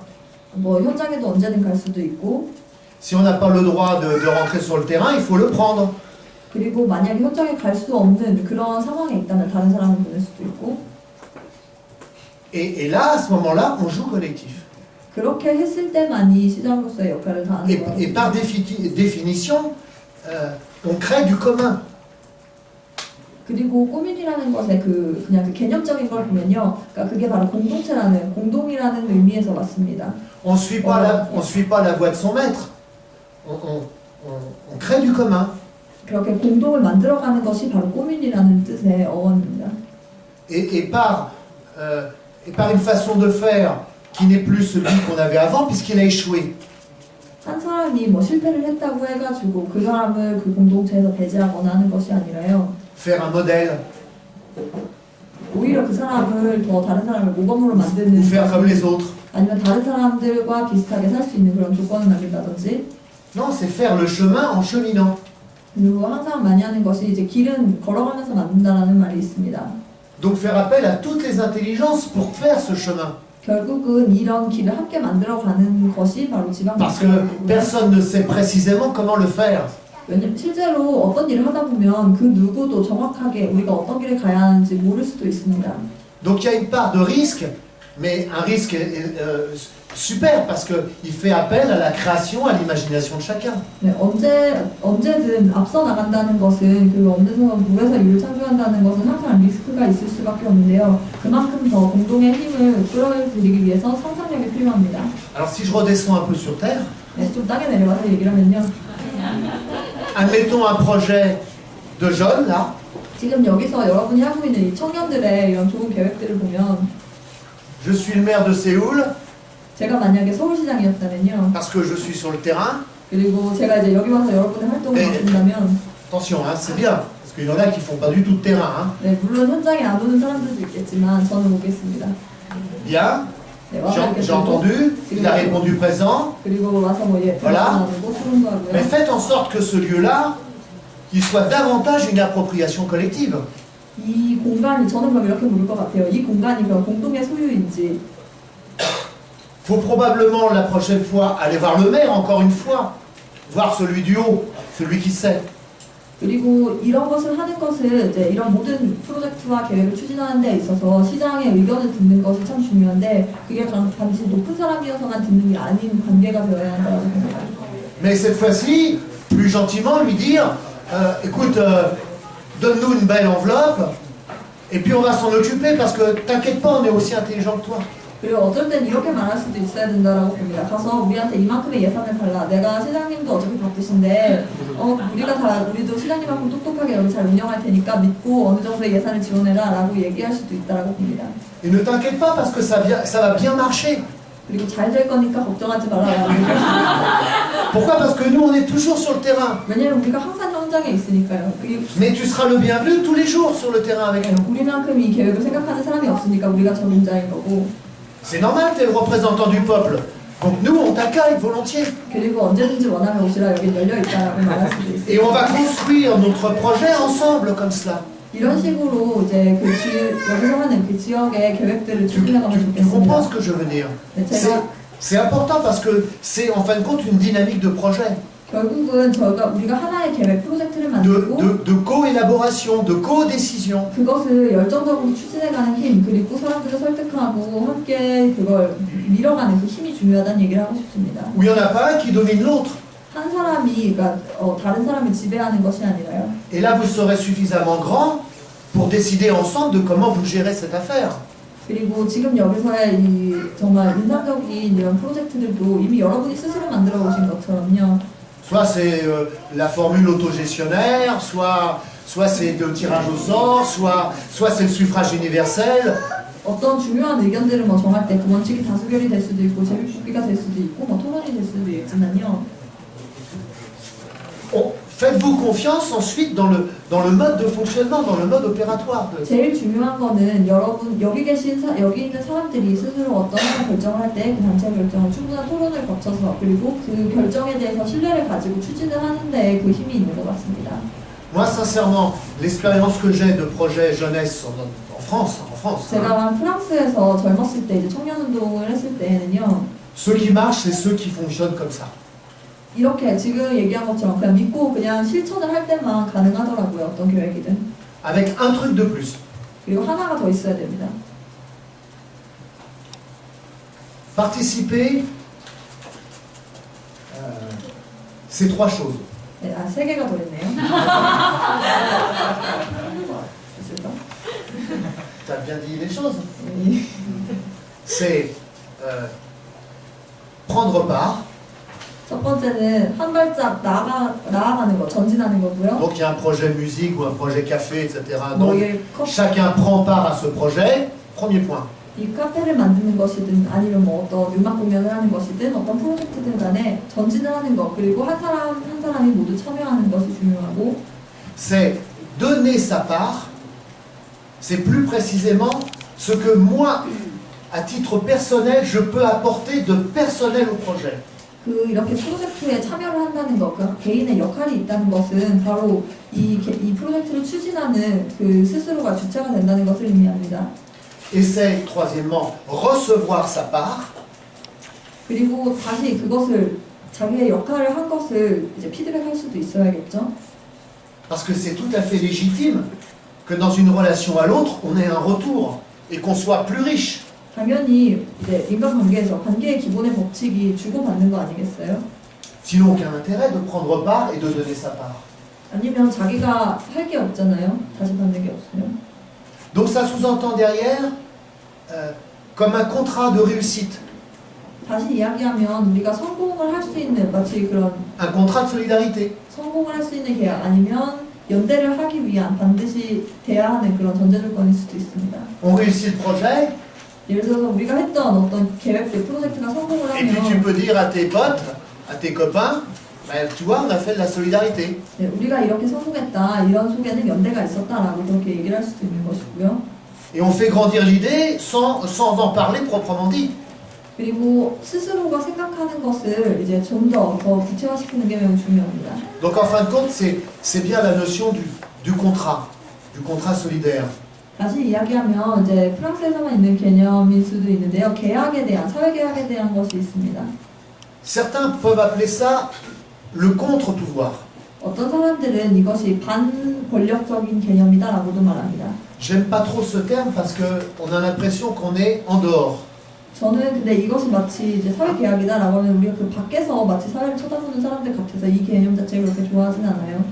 [SPEAKER 1] 뭐 현장에도 언제든 갈 수도 있고
[SPEAKER 3] Si on n'a pas le droit de rentrer sur le terrain, il faut le prendre.
[SPEAKER 1] 그리고 만약에 현장에 갈 수 없는 그런 상황에 있다면 다른 사람을 보낼 수도 있고
[SPEAKER 3] Et là, à ce moment-là, on joue collectif.
[SPEAKER 1] 그렇게 했을 때만이 시장으로서의 역할을 다하는 거예요.
[SPEAKER 3] Et par définition, on crée du commun.
[SPEAKER 1] 그리고 꾸민이라는 것의 그냥 그 개념적인 걸 보면요, 그러니까 그게 바로 공동체라는 공동이라는 의미에서 왔습니다.
[SPEAKER 3] On suit pas la voie de son maître. On crée du commun.
[SPEAKER 1] 그렇게 공동을 만들어가는 것이 바로 꾸민이라는 뜻의 어원입니다.
[SPEAKER 3] Et par une façon de faire qui n'est plus celui qu'on avait avant, puisqu'il a échoué.
[SPEAKER 1] 한 사람이 뭐 실패를 했다고 해가지고 그 사람을 그 공동체에서 배제하거나 하는 것이 아니라요.
[SPEAKER 3] Faire un modèle,
[SPEAKER 1] 오히려 그 사람을 더 다른 사람을 모범으로 만드는
[SPEAKER 3] ou faire comme les autres.
[SPEAKER 1] 아니면 다른 사람들과 비슷하게 살 수 있는 그런 조건을 만든다든지
[SPEAKER 3] Non, c'est faire le chemin en cheminant.
[SPEAKER 1] 그리고 항상 많이 하는 것이 이제 길은 걸어가면서 만든다라는 말이 있습니다.
[SPEAKER 3] Donc faire appel à toutes les intelligences pour faire ce chemin.
[SPEAKER 1] 결국은 이런 길을 함께 만들어가는 것이 바로
[SPEAKER 3] Parce que
[SPEAKER 1] 지방자치고요.
[SPEAKER 3] personne ne sait précisément comment le faire.
[SPEAKER 1] 왜냐면 실제로 어떤 일을 하다 보면 그 누구도 정확하게 우리가 어떤 길을 가야 하는지 모를 수도 있습니다.
[SPEAKER 3] Donc il y a une part de risque, mais un risque super parce qu'il fait appel à la création, à l'imagination de chacun.
[SPEAKER 1] 네, 언제든 앞서 나간다는 것은 그 언제서 물에서 일을 창조한다는 것은 항상 리스크가 있을 수밖에 없는데요. 그만큼 더 공동의 힘을 끌어들이기 위해서 상상력이 필요합니다.
[SPEAKER 3] Alors si je redescends un peu sur terre,
[SPEAKER 1] 네, 좀 땅에 내려가서 얘기를 하면요.
[SPEAKER 3] admettons un projet de jeunes là,
[SPEAKER 1] 지금 여기서 여러분이 하고 있는 이 청년들의 이런 좋은 계획들을 보면
[SPEAKER 3] je suis le maire de Séoul
[SPEAKER 1] 제가 만약에 서울시장이었다면요.
[SPEAKER 3] parce que je suis sur le terrain.
[SPEAKER 1] 그리고 제가 이제 여기 와서 여러분의 활동을
[SPEAKER 3] 네.
[SPEAKER 1] 맡는다면
[SPEAKER 3] Attention, hein, c'est bien, parce qu'il y en a qui font pas du tout de terrain. Hein.
[SPEAKER 1] 네, 물론 현장에 안 오는 사람들도 있겠지만 저는 오겠습니다.
[SPEAKER 3] Bien,
[SPEAKER 1] 네, 와서 이렇게
[SPEAKER 3] j'ai
[SPEAKER 1] 보고,
[SPEAKER 3] entendu, il a répondu présent.
[SPEAKER 1] 그리고 와서 뭐 예,
[SPEAKER 3] Voilà.
[SPEAKER 1] 나누고 토론도 하고요.
[SPEAKER 3] Mais faites en sorte que ce lieu-là, il soit davantage une appropriation collective.
[SPEAKER 1] 이 공간이 저는 그럼 이렇게 물을 것 같아요. 이 공간이 그럼 공동의 소유인지
[SPEAKER 3] Faut probablement la prochaine fois aller voir le maire, encore une fois, voir celui du haut, celui qui sait.
[SPEAKER 1] 그리고 이런 것을 하는 것은 이제 이런 모든 프로젝트와 계획을 추진하는 데 있어서 시장의 의견을 듣는 것이 참 중요한데 그게 단지 높은 사람이어서만 듣는 게 아닌 관계가 되어야 한다고 생각합니다.
[SPEAKER 3] Mais cette fois-ci, plus gentiment lui dire, écoute, donne-nous une belle enveloppe, et puis on va s'en occuper, parce que t'inquiète pas, on est aussi intelligent que toi.
[SPEAKER 1] 그리고 어쩔 땐 이렇게 말할 수도 있어야 된다라고 봅니다. 가서 우리한테 이만큼의 예산을 달라. 내가 시장님도 어차피 바쁘신데 우리도 시장님만큼 똑똑하게 여기 잘 운영할 테니까 믿고 어느 정도의 예산을 지원해라라고 얘기할 수도 있다라고 봅니다.
[SPEAKER 3] Et ne t'inquiète pas, parce que ça va bien marcher.
[SPEAKER 1] 그리고 잘 될 거니까 걱정하지 말아라라고 얘기했습니다.
[SPEAKER 3] Pourquoi? Parce que nous, on est toujours sur le terrain.
[SPEAKER 1] 왜냐면 우리가 항상 현장에 있으니까요.
[SPEAKER 3] Mais tu seras le bienvenu tous les jours sur le terrain avec nous.
[SPEAKER 1] 우리만큼 이 계획을 생각하는 사람이 없으니까 우리가 적임자인 거고
[SPEAKER 3] C'est normal, tu es le représentant du peuple. Donc nous, on t'accueille volontiers.
[SPEAKER 1] 그리고 언제든지 원하면 오시라 여기 열려 있다라고 말할 수도
[SPEAKER 3] Et
[SPEAKER 1] 있어요.
[SPEAKER 3] on va construire notre projet ensemble comme cela.
[SPEAKER 1] 이런 식으로 이제 여기서 하는 그 지역의 계획들을 추진해가면
[SPEAKER 3] Tu
[SPEAKER 1] 좋겠습니다.
[SPEAKER 3] comprends ce que je veux dire?
[SPEAKER 1] 네, 제가
[SPEAKER 3] C'est important parce que c'est en fin de compte une dynamique de projet,
[SPEAKER 1] 결국은 우리가 하나의 계획 프로젝트를
[SPEAKER 3] de,
[SPEAKER 1] 만들고
[SPEAKER 3] de co-élaboration, de co-décision.
[SPEAKER 1] 그것을 열정적으로 추진해가는 힘, 그리고 사람들을 설득하고 함께 그걸 밀어가는 그 힘이 중요하다는 얘기를 하고 싶습니다.
[SPEAKER 3] Où il n'y en a pas un qui domine l'autre.
[SPEAKER 1] 한 사람이 그러니까 다른 사람을 지배하는 것이 아니라요.
[SPEAKER 3] Et là, vous serez suffisamment grand pour décider ensemble de comment vous gérez cette affaire.
[SPEAKER 1] 그리고 지금 여기서의 이 정말 인상적인 이런 프로젝트들도 이미 여러분이 스스로 만들어 오신 것처럼요.
[SPEAKER 3] Soit c'est la formule autogestionnaire, soit c'est le tirage au sort, soit c'est le suffrage universel.
[SPEAKER 1] 어떤 중요한 의견들을 정할 때 그 원칙이 다수결이 될 수도 있고 제비뽑기가 될 수도 있고 토론이 될 수도 있지만요.
[SPEAKER 3] Faites-vous confiance ensuite dans le mode de fonctionnement, dans le mode opératoire.
[SPEAKER 1] 제일 중요한 거는 여러분 여기 있는 사람들이 스스로 어떤 결정을 할 때 그 단체 결정을 충분한 토론을 거쳐서 그리고 그 결정에 대해서 신뢰를 가지고 추진을 하는데 그 힘이 있는 것 같습니다.
[SPEAKER 3] Moi, sincèrement, l'expérience que j'ai de projet jeunesse en France,
[SPEAKER 1] 제가 프랑스에서 젊었을 때 이제 청년 운동을 했을 때는요.
[SPEAKER 3] ceux qui marchent, c'est ceux qui fonctionnent comme ça.
[SPEAKER 1] 이렇게 지금 얘기한 것처럼 그냥 믿고 그냥 실천을 할 때만 가능하더라고요. 어떤 계획이든.
[SPEAKER 3] Avec un truc de plus.
[SPEAKER 1] 그리고 하나가 더 있어야 됩니다.
[SPEAKER 3] Participer, c'est trois choses.
[SPEAKER 1] 네, 세 개가 더 있네요. 있을까?
[SPEAKER 3] Tu as bien dit les choses. C'est prendre part.
[SPEAKER 1] 첫 번째는 한 발짝 나아가는 거, 전진하는 거고요.
[SPEAKER 3] Donc il y a un projet musique ou un projet café, etc.
[SPEAKER 1] 뭐
[SPEAKER 3] Donc
[SPEAKER 1] 이게
[SPEAKER 3] chacun prend part à ce projet. Premier point.
[SPEAKER 1] 이 카페를 만드는 것이든 아니면 뭐 어떤 음악 공연을 하는 것이든 어떤 프로젝트든 간에 전진을 하는 것 그리고 한 사람이 모두 참여하는 것이 중요하고
[SPEAKER 3] C'est donner sa part. C'est plus précisément ce que moi, à titre personnel, je peux apporter de personnel au projet.
[SPEAKER 1] 이렇게 프로젝트에 참여를 한다는 것, 그 개인의 역할이 있다는 것은 바로 이 프로젝트를 추진하는 그 스스로가 주체가 된다는 것을 의미합니다.
[SPEAKER 3] Et c'est, troisièmement, recevoir sa part.
[SPEAKER 1] 그리고 다시 그것을 자기의 역할을 한 것을 이제 피드백할 수도 있어야겠죠.
[SPEAKER 3] Parce que c'est tout à fait légitime que dans une relation à l'autre, on ait un retour et qu'on soit plus riche.
[SPEAKER 1] 당연히 이제 인간관계에서 관계의 기본의 법칙이 주고받는 거 아니겠어요?
[SPEAKER 3] Sinon, aucun intérêt de prendre part et de donner sa part.
[SPEAKER 1] 아니면 자기가 할 게 없잖아요. 다시 받는 게 없으면.
[SPEAKER 3] Donc ça sous-entend derrière comme un contrat de réussite,
[SPEAKER 1] 다시 이야기하면 우리가 성공을 할 수 있는 마치 그런
[SPEAKER 3] un contrat de solidarité.
[SPEAKER 1] 성공을 할 수 있는 계약 아니면 연대를 하기 위한 반드시 돼야 하는 그런 전제 조건일 수도 있습니다.
[SPEAKER 3] On réussit le projet
[SPEAKER 1] 예를 들어서 우리가 했던 어떤 계획들 프로젝트가 성공을
[SPEAKER 3] et puis tu
[SPEAKER 1] 하면
[SPEAKER 3] peux dire à tes potes, à tes copains, ben, tu vois, on a fait de la solidarité.
[SPEAKER 1] 네, 우리가 이렇게 성공했다 이런 속에는 연대가 있었다라고 그렇게 얘기를 할 수도 있는 것이고요.
[SPEAKER 3] Et on fait grandir l'idée sans en parler proprement dit.
[SPEAKER 1] 그리고 스스로가 생각하는 것을 이제 좀 더 구체화시키는 게 매우 중요합니다.
[SPEAKER 3] Donc en fin de compte, c'est bien la notion du contrat solidaire.
[SPEAKER 1] 다시 이야기하면 이제 프랑스에서만 있는 개념일 수도 있는데요. 계약에 대한 사회계약에 대한 것이 있습니다.
[SPEAKER 3] Certains peuvent appeler ça le contre-pouvoir.
[SPEAKER 1] 어떤 사람들은 이것이 반권력적인 개념이다라고도 말합니다.
[SPEAKER 3] J'aime pas trop ce terme parce qu'on a l'impression qu'on est en dehors.
[SPEAKER 1] 저는 근데 이것이 마치 이제 사회계약이다라고 하면 우리가 그 밖에서 마치 사회를 쳐다보는 사람들 같아서 이 개념 자체를 그렇게 좋아하진 않아요.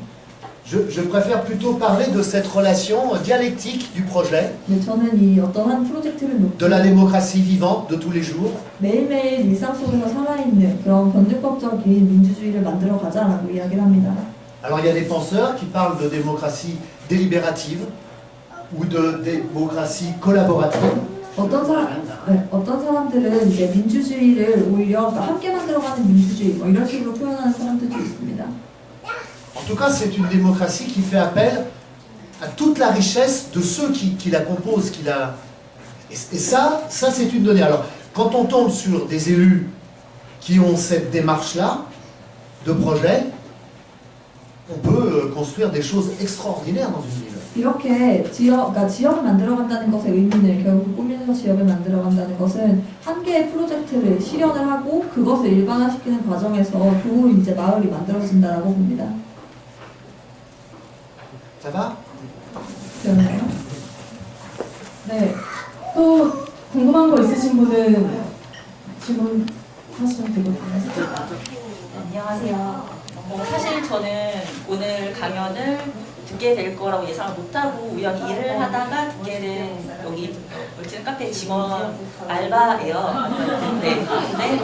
[SPEAKER 3] Je préfère plutôt parler de cette relation dialectique du projet,
[SPEAKER 1] 근데 저는 이 어떠한 프로젝트를 놓고
[SPEAKER 3] de la démocratie vivante de tous les jours,
[SPEAKER 1] 매일매일 일상 속에서 살아있는 그런 변증법적인 민주주의를 만들어 가자라고 이야기를 합니다.
[SPEAKER 3] Alors il y a des penseurs qui parlent de démocratie délibérative ou de démocratie collaborative.
[SPEAKER 1] 어떤 사람들은 이제 민주주의를 오히려 함께 만들어가는 민주주의 뭐 이런 식으로 표현하는 사람들도 있습니다.
[SPEAKER 3] En tout cas, c'est une démocratie qui fait appel à toute la richesse de ceux qui la composent, Et ça c'est une donnée. Alors, quand on tombe sur des élus qui ont cette démarche-là, de projet, on peut construire des choses extraordinaires dans une ville.
[SPEAKER 1] 이렇게 그러니까 지역을 만들어간다는 것의 의미는 결국 꾸미면서 지역을 만들어간다는 것은 한 개의 프로젝트를 실현을 하고 그것을 일반화시키는 과정에서 좋은 이제 마을이 만들어진다라고 봅니다.
[SPEAKER 3] Ça va?
[SPEAKER 1] 되나요?
[SPEAKER 4] 네. 또 궁금한 거 있으신 분은 지금 하시면 되거든요.
[SPEAKER 6] 안녕하세요. 사실 저는 오늘 강연을 듣게 될 거라고 예상을 못하고 우연히 일을 하다가 듣게 된 여기 울진 카페 직원 알바예요. 네. 근데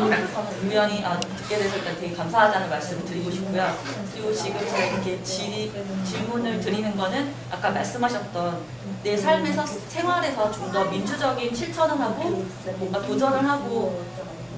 [SPEAKER 6] 우연히 듣게 돼서 일단 되게 감사하다는 말씀을 드리고 싶고요. 그리고 지금 제가 이렇게 질문을 드리는 거는 아까 말씀하셨던 내 삶에서 생활에서 좀 더 민주적인 실천을 하고 뭔가 도전을 하고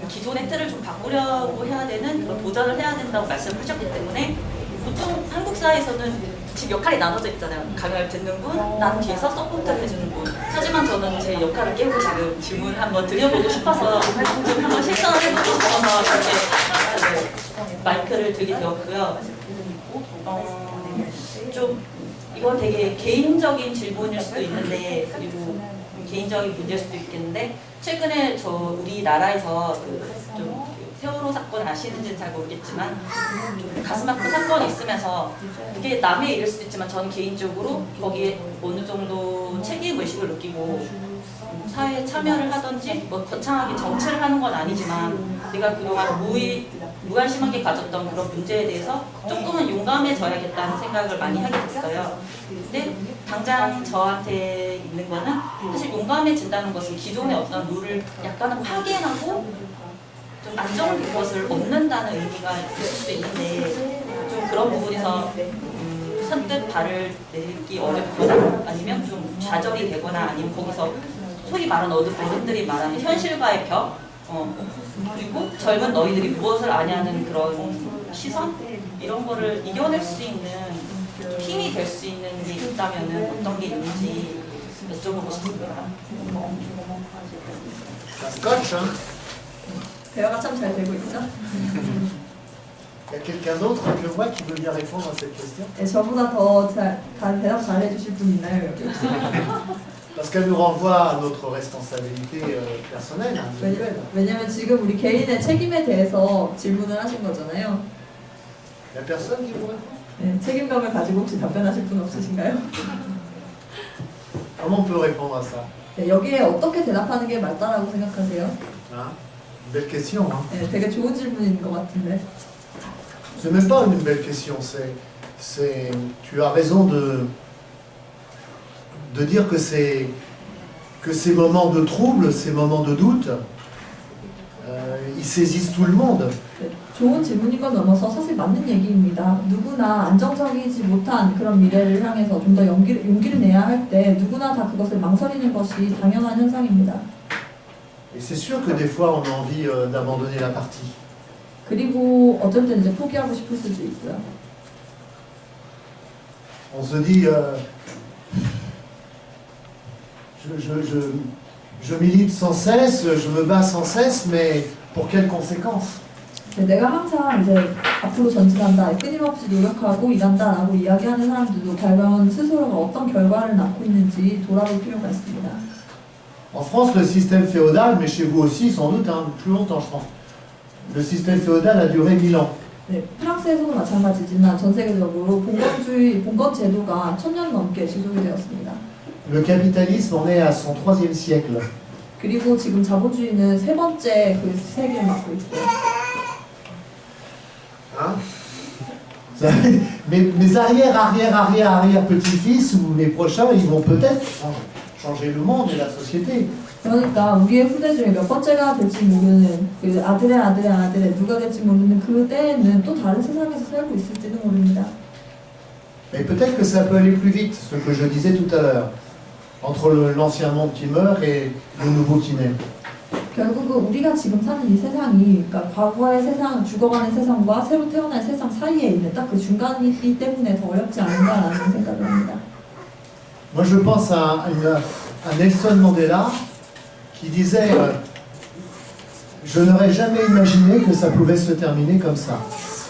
[SPEAKER 6] 기존의 틀을 좀 바꾸려고 해야 되는 그런 도전을 해야 된다고 말씀을 하셨기 때문에 보통 한국 사회에서는 지금 역할이 나눠져 있잖아요. 강연을 듣는 분, 나는 뒤에서 서포트를 해주는 분. 하지만 저는 제 역할을 깨고 지금 질문을 한번 드려보고 싶어서 좀 한번 실천을 해보고 싶어서 이렇게 마이크를 들게 되었고요. 좀 이건 되게 개인적인 질문일 수도 있는데 그리고 개인적인 문제일 수도 있겠는데 최근에 우리나라에서 좀 세월호 사건 아시는지는 잘 모르겠지만 좀 가슴 아픈 사건이 있으면서 그게 남의 일일 수도 있지만 저는 개인적으로 거기에 어느 정도 책임의식을 느끼고 사회에 참여를 하든지 뭐 거창하게 정치를 하는 건 아니지만 내가 그동안 무관심하게 가졌던 그런 문제에 대해서 조금은 용감해져야겠다는 생각을 많이 하게 됐어요. 근데 당장 저한테 있는 거는 사실 용감해진다는 것은 기존의 어떤 룰을 약간은 파괴하고 좀 안정된 것을 얻는다는 의미가 있을 수도 있는데 좀 그런 부분에서 선뜻 발을 내딛기 어렵거나 아니면 좀 좌절이 되거나 아니면 거기서 소위 말하는 어른들이 말하는 현실과의 벽 그리고 젊은 너희들이 무엇을 아냐는 그런 시선 이런 거를 이겨낼 수 있는 힘이 될 수 있는 게 있다면 어떤 게 있는지 여쭤보고 싶습니다.
[SPEAKER 3] Scotch, hein?
[SPEAKER 1] 대화가 참 잘 되고 있죠?
[SPEAKER 3] Il y a quelqu'un d'autre que moi qui veut bien répondre à cette question?
[SPEAKER 1] 네, 저보다 더 대답 잘 해주실 분 있나요 여기?
[SPEAKER 3] Parce qu'elle nous renvoie à notre responsabilité personnelle, individuelle.
[SPEAKER 1] 왜냐면 지금 우리 개인의 책임에 대해서 질문을 하신 거잖아요.
[SPEAKER 3] Il y a personne qui vous répond?
[SPEAKER 1] 네, 책임감을 가지고 혹시 답변하실 분 없으신가요?
[SPEAKER 3] Comment on peut répondre à ça?
[SPEAKER 1] 네, 여기에 어떻게 대답하는 게 맞다라고 생각하세요?
[SPEAKER 3] Hein? Belle question, hein?
[SPEAKER 1] 네, 되게 좋은 질문인 것 같은데.
[SPEAKER 3] C'est même pas une belle question, tu as raison de dire que ces moments de trouble, ces moments de doute, ils saisissent tout le monde.
[SPEAKER 1] 네, 좋은 질문인 건 넘어서 사실 맞는 얘기입니다. 누구나 안정적이지 못한 그런 미래를 향해서 좀 더 용기를 내야 할 때 누구나 다 그것을 망설이는 것이 당연한 현상입니다.
[SPEAKER 3] Et c'est sûr que des fois on a envie d'abandonner la partie.
[SPEAKER 1] 그리고 어쩔 때는 이제 포기하고 싶을 수도 있고요.
[SPEAKER 3] On se dit, je milite sans cesse, je me bats sans cesse, mais pour quelles conséquences?
[SPEAKER 1] 내가 항상 이제 앞으로 전진한다, 끊임없이 노력하고 일한다라고 이야기하는 사람들도 과연 스스로가 어떤 결과를 낳고 있는지 돌아볼 필요가 있습니다.
[SPEAKER 3] En France, le système féodal, mais chez vous aussi sans doute, hein, plus longtemps je pense, le système féodal a duré 1000 ans.
[SPEAKER 1] 네, 프랑스에서도 마찬가지지만 전 세계적으로 봉건 제도가 1000년 넘게 지속이 되었습니다.
[SPEAKER 3] Le capitalisme en est à son 3e siècle.
[SPEAKER 1] 그리고 지금 자본주의는 세 번째 그 세기를 맡고 있고요.
[SPEAKER 3] Hein? Mes arrière petits-fils ou les prochains, ils vont peut-être changer le monde et la société.
[SPEAKER 1] 그러니까 우리의 후대 중에 몇 번째가 될지 모르는 그 아들의 누가 될지 모르는 그 때에는 또 다른 세상에서 살고 있을지도 모릅니다.
[SPEAKER 3] Mais peut-être que ça peut aller plus vite, ce que je disais tout à l'heure, entre l'ancien monde qui meurt et le nouveau qui naît.
[SPEAKER 1] 결국은 우리가 지금 사는 이 세상이 그러니까 과거의 세상, 죽어가는 세상과 새로 태어날 세상 사이에 있는 딱 그 중간이기 때문에 더 어렵지 않은가라는 생각을 합니다.
[SPEAKER 3] Moi je pense à Nelson Mandela qui disait je n'aurais jamais imaginé que ça pouvait se terminer comme ça.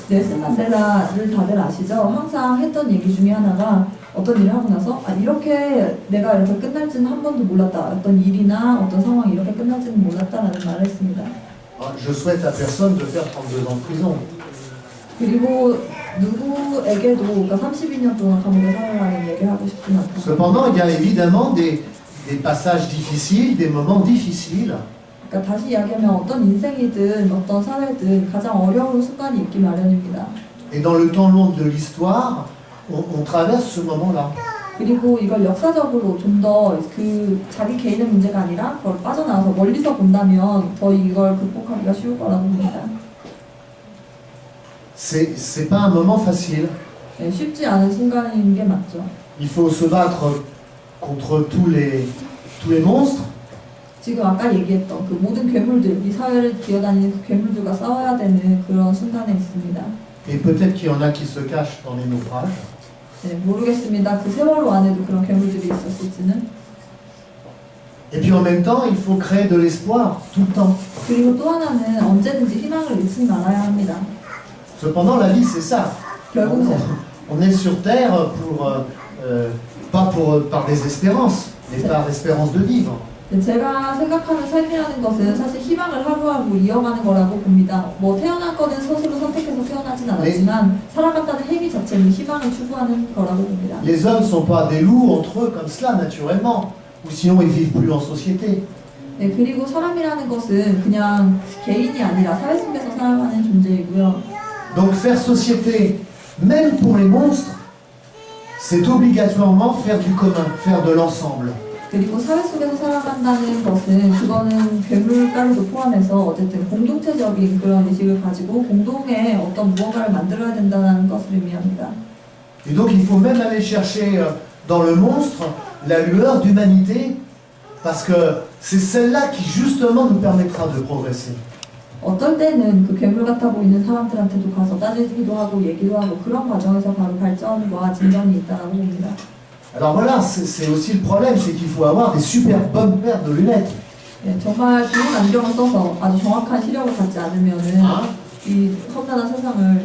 [SPEAKER 1] 넬슨 만델라를 다들 아시죠? 항상 했던 얘기 중에 하나가 어떤 일을 하고 나서 이렇게 내가 이렇게 끝날지는 한 번도 몰랐다. 어떤 일이나 어떤 상황이 이렇게 끝날지는 몰랐다라는 말을 했습니다.
[SPEAKER 3] Je souhaite à personne de faire 32 ans de prison.
[SPEAKER 1] 그리고 누구에게도 그러니까 32년 동안 감옥에 살아라는 얘기를 하고 싶진 않다.
[SPEAKER 3] Cependant, il y a évidemment des passages difficiles, des moments difficiles.
[SPEAKER 1] 그러니까 다시 이야기하면 어떤 인생이든 어떤 사회든 가장 어려운 순간이 있기 마련입니다.
[SPEAKER 3] Et dans le temps long de l'histoire, on traverse ce moment-là.
[SPEAKER 1] 그리고 이걸 역사적으로 좀 더 그 자기 개인의 문제가 아니라 그걸 빠져나와서 멀리서 본다면 더 이걸 극복하기가 쉬울 거라고 봅니다.
[SPEAKER 3] C'est pas un moment facile.
[SPEAKER 1] 네, 쉽지 않은 순간인 게 맞죠.
[SPEAKER 3] Il faut se battre contre tous les monstres.
[SPEAKER 1] 지금 아까 얘기했던 그 모든 괴물들, 이 사회를 기어다니는 그 괴물들과 싸워야 되는 그런 순간에 있습니다.
[SPEAKER 3] Et peut-être qu'il y en a qui se cachent dans les naufrages.
[SPEAKER 1] 네, 모르겠습니다. 그 세월호 안에도 그런 괴물들이 있었을지는.
[SPEAKER 3] Et puis en même temps, il faut créer de l'espoir tout le temps.
[SPEAKER 1] 그리고 또 하나는 언제든지 희망을 잃지 말아야 합니다.
[SPEAKER 3] Cependant, la vie, c'est ça.
[SPEAKER 1] 결국
[SPEAKER 3] On est sur Terre pas par désespérance, mais par espérance de vivre.
[SPEAKER 1] 제가 생각하는 삶이라는 것은 사실 희망을 하루하루 이어가는 거라고 봅니다. 뭐 태어난 거는 스스로 선택해서 태어나진 않았지만 살아간다는 행위 자체는 희망을 추구하는 거라고 봅니다.
[SPEAKER 3] Les hommes ne sont pas des loups entre eux comme cela, naturellement. Ou sinon, ils vivent plus en société.
[SPEAKER 1] 네, 그리고 사람이라는 것은 그냥 개인이 아니라 사회 속에서 살아가는 존재이고요.
[SPEAKER 3] Donc faire société, même pour les monstres, c'est obligatoirement faire du commun, faire de l'ensemble.
[SPEAKER 1] 그리고 사회 속에서 살아간다는 것은 그거는 괴물까지도 포함해서 어쨌든 공동체적인 그런 의식을 가지고 공동의 어떤 무언가를 만들어야 된다는 것을 의미합니다.
[SPEAKER 3] Et donc il faut même aller chercher dans le monstre la lueur d'humanité, parce que c'est celle-là qui justement nous permettra de progresser.
[SPEAKER 1] 어떨 때는 그 괴물 같아 보이는 사람들한테도 가서 따지기도 하고 얘기도 하고 그런 과정에서 바로 발전과 진전이 있다고 봅니다.
[SPEAKER 3] Alors voilà, c'est aussi le problème, c'est qu'il faut avoir des super bonnes paires de lunettes.
[SPEAKER 1] 네, 정말 좋은 안경을 써서 아주 정확한 시력을 갖지 않으면은 이 험난한 세상을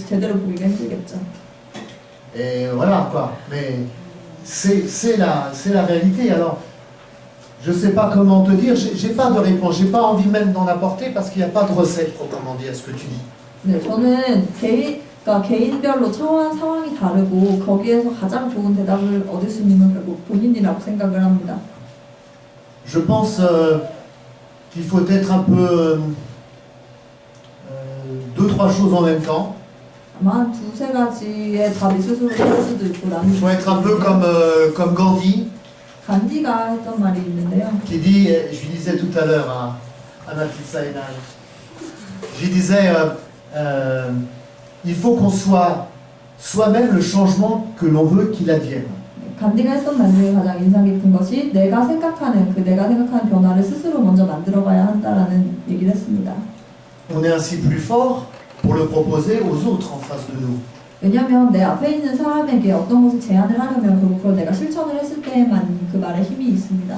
[SPEAKER 1] 제대로 보기가 힘들겠죠.
[SPEAKER 3] Et voilà quoi. Mais c'est la réalité. Alors, je sais pas comment te dire, j'ai pas de réponse, j'ai pas envie même d'en apporter parce qu'il n'y a pas de recette proprement dit à ce que tu dis.
[SPEAKER 1] 네, 저는 개인별로 처한 상황이 다르고 거기에서 가장 좋은 대답을 얻을 수 있는 건 결국 본인이라고 생각을 합니다.
[SPEAKER 3] Je pense qu'il faut être un peu deux, trois choses en même temps.
[SPEAKER 1] 아마 두세 가지의 답이 스스로 될 수도 있고 나는
[SPEAKER 3] Il faut être un peu comme Gandhi,
[SPEAKER 1] 간디가 했던 말이 있는데요.
[SPEAKER 3] qui dit, je lui disais tout à l'heure à ma petite Saïdan, je lui disais, il faut qu'on soit soi-même le changement que l'on veut qu'il advienne.
[SPEAKER 1] 간디가 했던 말 중에 가장 인상 깊은 것이 내가 생각하는 변화를 스스로 먼저 만들어가야 한다라는 얘기를 했습니다.
[SPEAKER 3] On est ainsi plus fort pour le proposer aux autres en face de nous.
[SPEAKER 1] 왜냐하면 내 앞에 있는 사람에게 어떤 것을 제안을 하려면 결국 그걸 내가 실천을 했을 때만 그 말에 힘이 있습니다.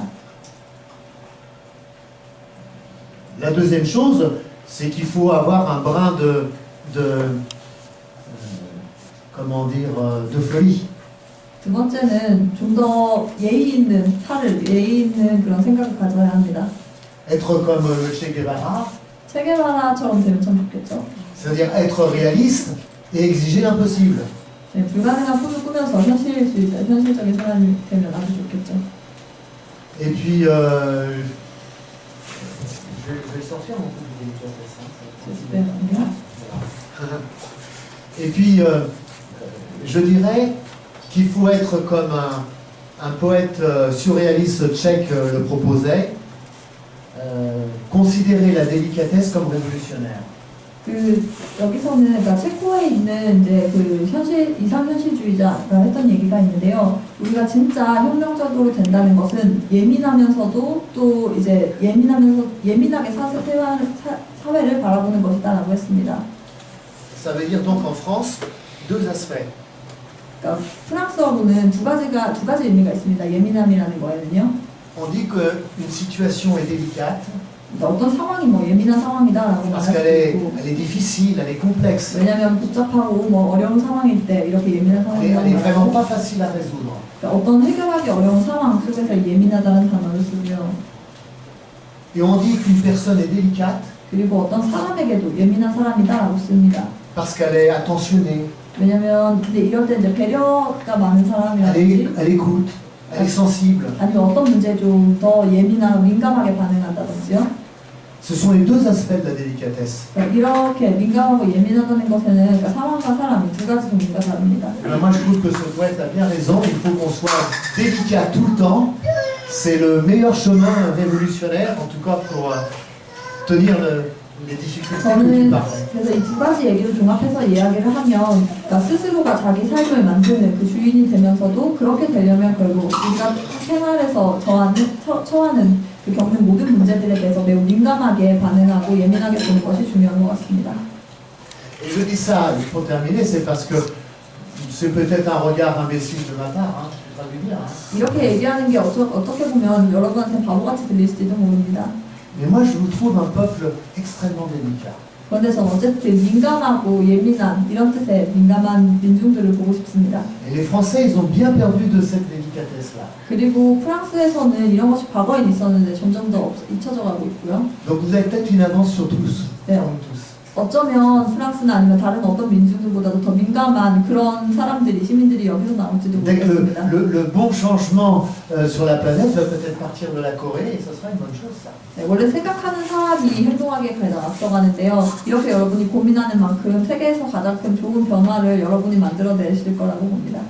[SPEAKER 3] La deuxième chose, c'est qu'il faut avoir un brin comment dire, de folie.
[SPEAKER 1] 두 번째는 좀 더 예의 있는 예의 있는 그런 생각을 가져야 합니다.
[SPEAKER 3] Être comme le Che Guevara,
[SPEAKER 1] 체게바라처럼 되면 참 좋겠죠.
[SPEAKER 3] c'est-à-dire être réaliste et exiger l'impossible.
[SPEAKER 1] 네, 불가능한 꿈을 꾸면서 현실적인 사람이 되면 아주 좋겠죠.
[SPEAKER 3] Et puis, je vais sortir mon coup de délicatesse. Et puis, je dirais qu'il faut être comme un poète surréaliste tchèque le proposait, considérer la délicatesse comme révolutionnaire.
[SPEAKER 1] 여기서는 그러니까 체코에 있는 이제 그 이상현실주의자가 했던 얘기가 있는데요. 우리가 진짜 혁명적으로 된다는 것은 예민하면서도 또 이제 예민하게 사회를 바라보는 것이다라고 했습니다.
[SPEAKER 3] Ça veut dire donc en France deux aspects.
[SPEAKER 1] 그러니까 프랑스어로는 두 가지 의미가 있습니다. 예민함이라는 거에는요.
[SPEAKER 3] On dit qu'une situation est délicate
[SPEAKER 1] 어떤 상황이 뭐 예민한 상황이다라고
[SPEAKER 3] Parce
[SPEAKER 1] 말할
[SPEAKER 3] qu'elle
[SPEAKER 1] 수 있고
[SPEAKER 3] elle est difficile, elle est complexe.
[SPEAKER 1] 왜냐하면 복잡하고 뭐 어려운 상황일 때 이렇게 예민한
[SPEAKER 3] Elle
[SPEAKER 1] 상황이라고
[SPEAKER 3] est vraiment
[SPEAKER 1] 말하고
[SPEAKER 3] pas facile à résoudre.
[SPEAKER 1] 그러니까 어떤 해결하기 어려운 상황 속에서 예민하다는 단어를 쓰고요.
[SPEAKER 3] Et on dit qu'une personne est délicate
[SPEAKER 1] 그리고 어떤 사람에게도 예민한 사람이다라고 씁니다.
[SPEAKER 3] parce qu'elle est attentionnée,
[SPEAKER 1] 왜냐면 근데 이럴 때 이제 배려가 많은 사람이라든지
[SPEAKER 3] elle écoute, elle est sensible.
[SPEAKER 1] 아니면 어떤 문제에 좀 더 예민하고 민감하게 반응한다든지요.
[SPEAKER 3] Ce sont les deux aspects de la délicatesse.
[SPEAKER 1] 그러니까 이렇게 민감하고 예민하다는 것에는 그러니까 상황과 사람이 두 가지 종류가 다릅니다.
[SPEAKER 3] Alors moi je trouve que ce poète a bien raison, il faut qu'on soit délicat tout le temps. C'est le meilleur chemin révolutionnaire, en tout cas pour tenir les difficultés que tu
[SPEAKER 1] 저는
[SPEAKER 3] parlais.
[SPEAKER 1] 그래서 이 두 가지 얘기를 종합해서 이야기를 하면 그러니까 스스로가 자기 삶을 만드는 그 주인이 되면서도 그렇게 되려면 결국 우리가 생활에서 처하는 그 겪는 모든 문제들에 대해서 매우 민감하게 반응하고 예민하게 보는 것이 중요한 것 같습니다.
[SPEAKER 3] Et je dis ça, il faut terminer, c'est parce que c'est peut-être un regard imbécile de ma part, je ne vais pas lui dire.
[SPEAKER 1] 이렇게 얘기하는 게 어떻게 보면 여러분한테 바보같이 들릴 수도 모릅니다.
[SPEAKER 3] Mais moi je vous trouve un peuple extrêmement délicat.
[SPEAKER 1] 그런데 저는 어쨌든 민감하고 예민한 이런 뜻의 민감한 민중들을 보고 싶습니다.
[SPEAKER 3] Et les Français, ils ont bien perdu de cette délicatesse-là.
[SPEAKER 1] 그리고 프랑스에서는 이런 것이 과거엔 있었는데 점점 더 잊혀져 가고 있고요.
[SPEAKER 3] Donc vous avez peut-être une avance sur tous,
[SPEAKER 1] 네.
[SPEAKER 3] sur nous tous.
[SPEAKER 1] 어쩌면 프랑스나 아니면 다른 어떤 민중들보다도 더 민감한 그런 사람들이 시민들이 여기서 나올지도
[SPEAKER 3] Dès que
[SPEAKER 1] 모르겠습니다.
[SPEAKER 3] le bon changement sur la planète va peut-être partir de la Corée, et ça sera une bonne chose ça.
[SPEAKER 1] 네, 원래 생각하는 사람이 행동하기에 가장 앞서가는데요. 이렇게 여러분이 고민하는 만큼 세계에서 가장 큰 좋은 변화를 여러분이 만들어내실 거라고 봅니다.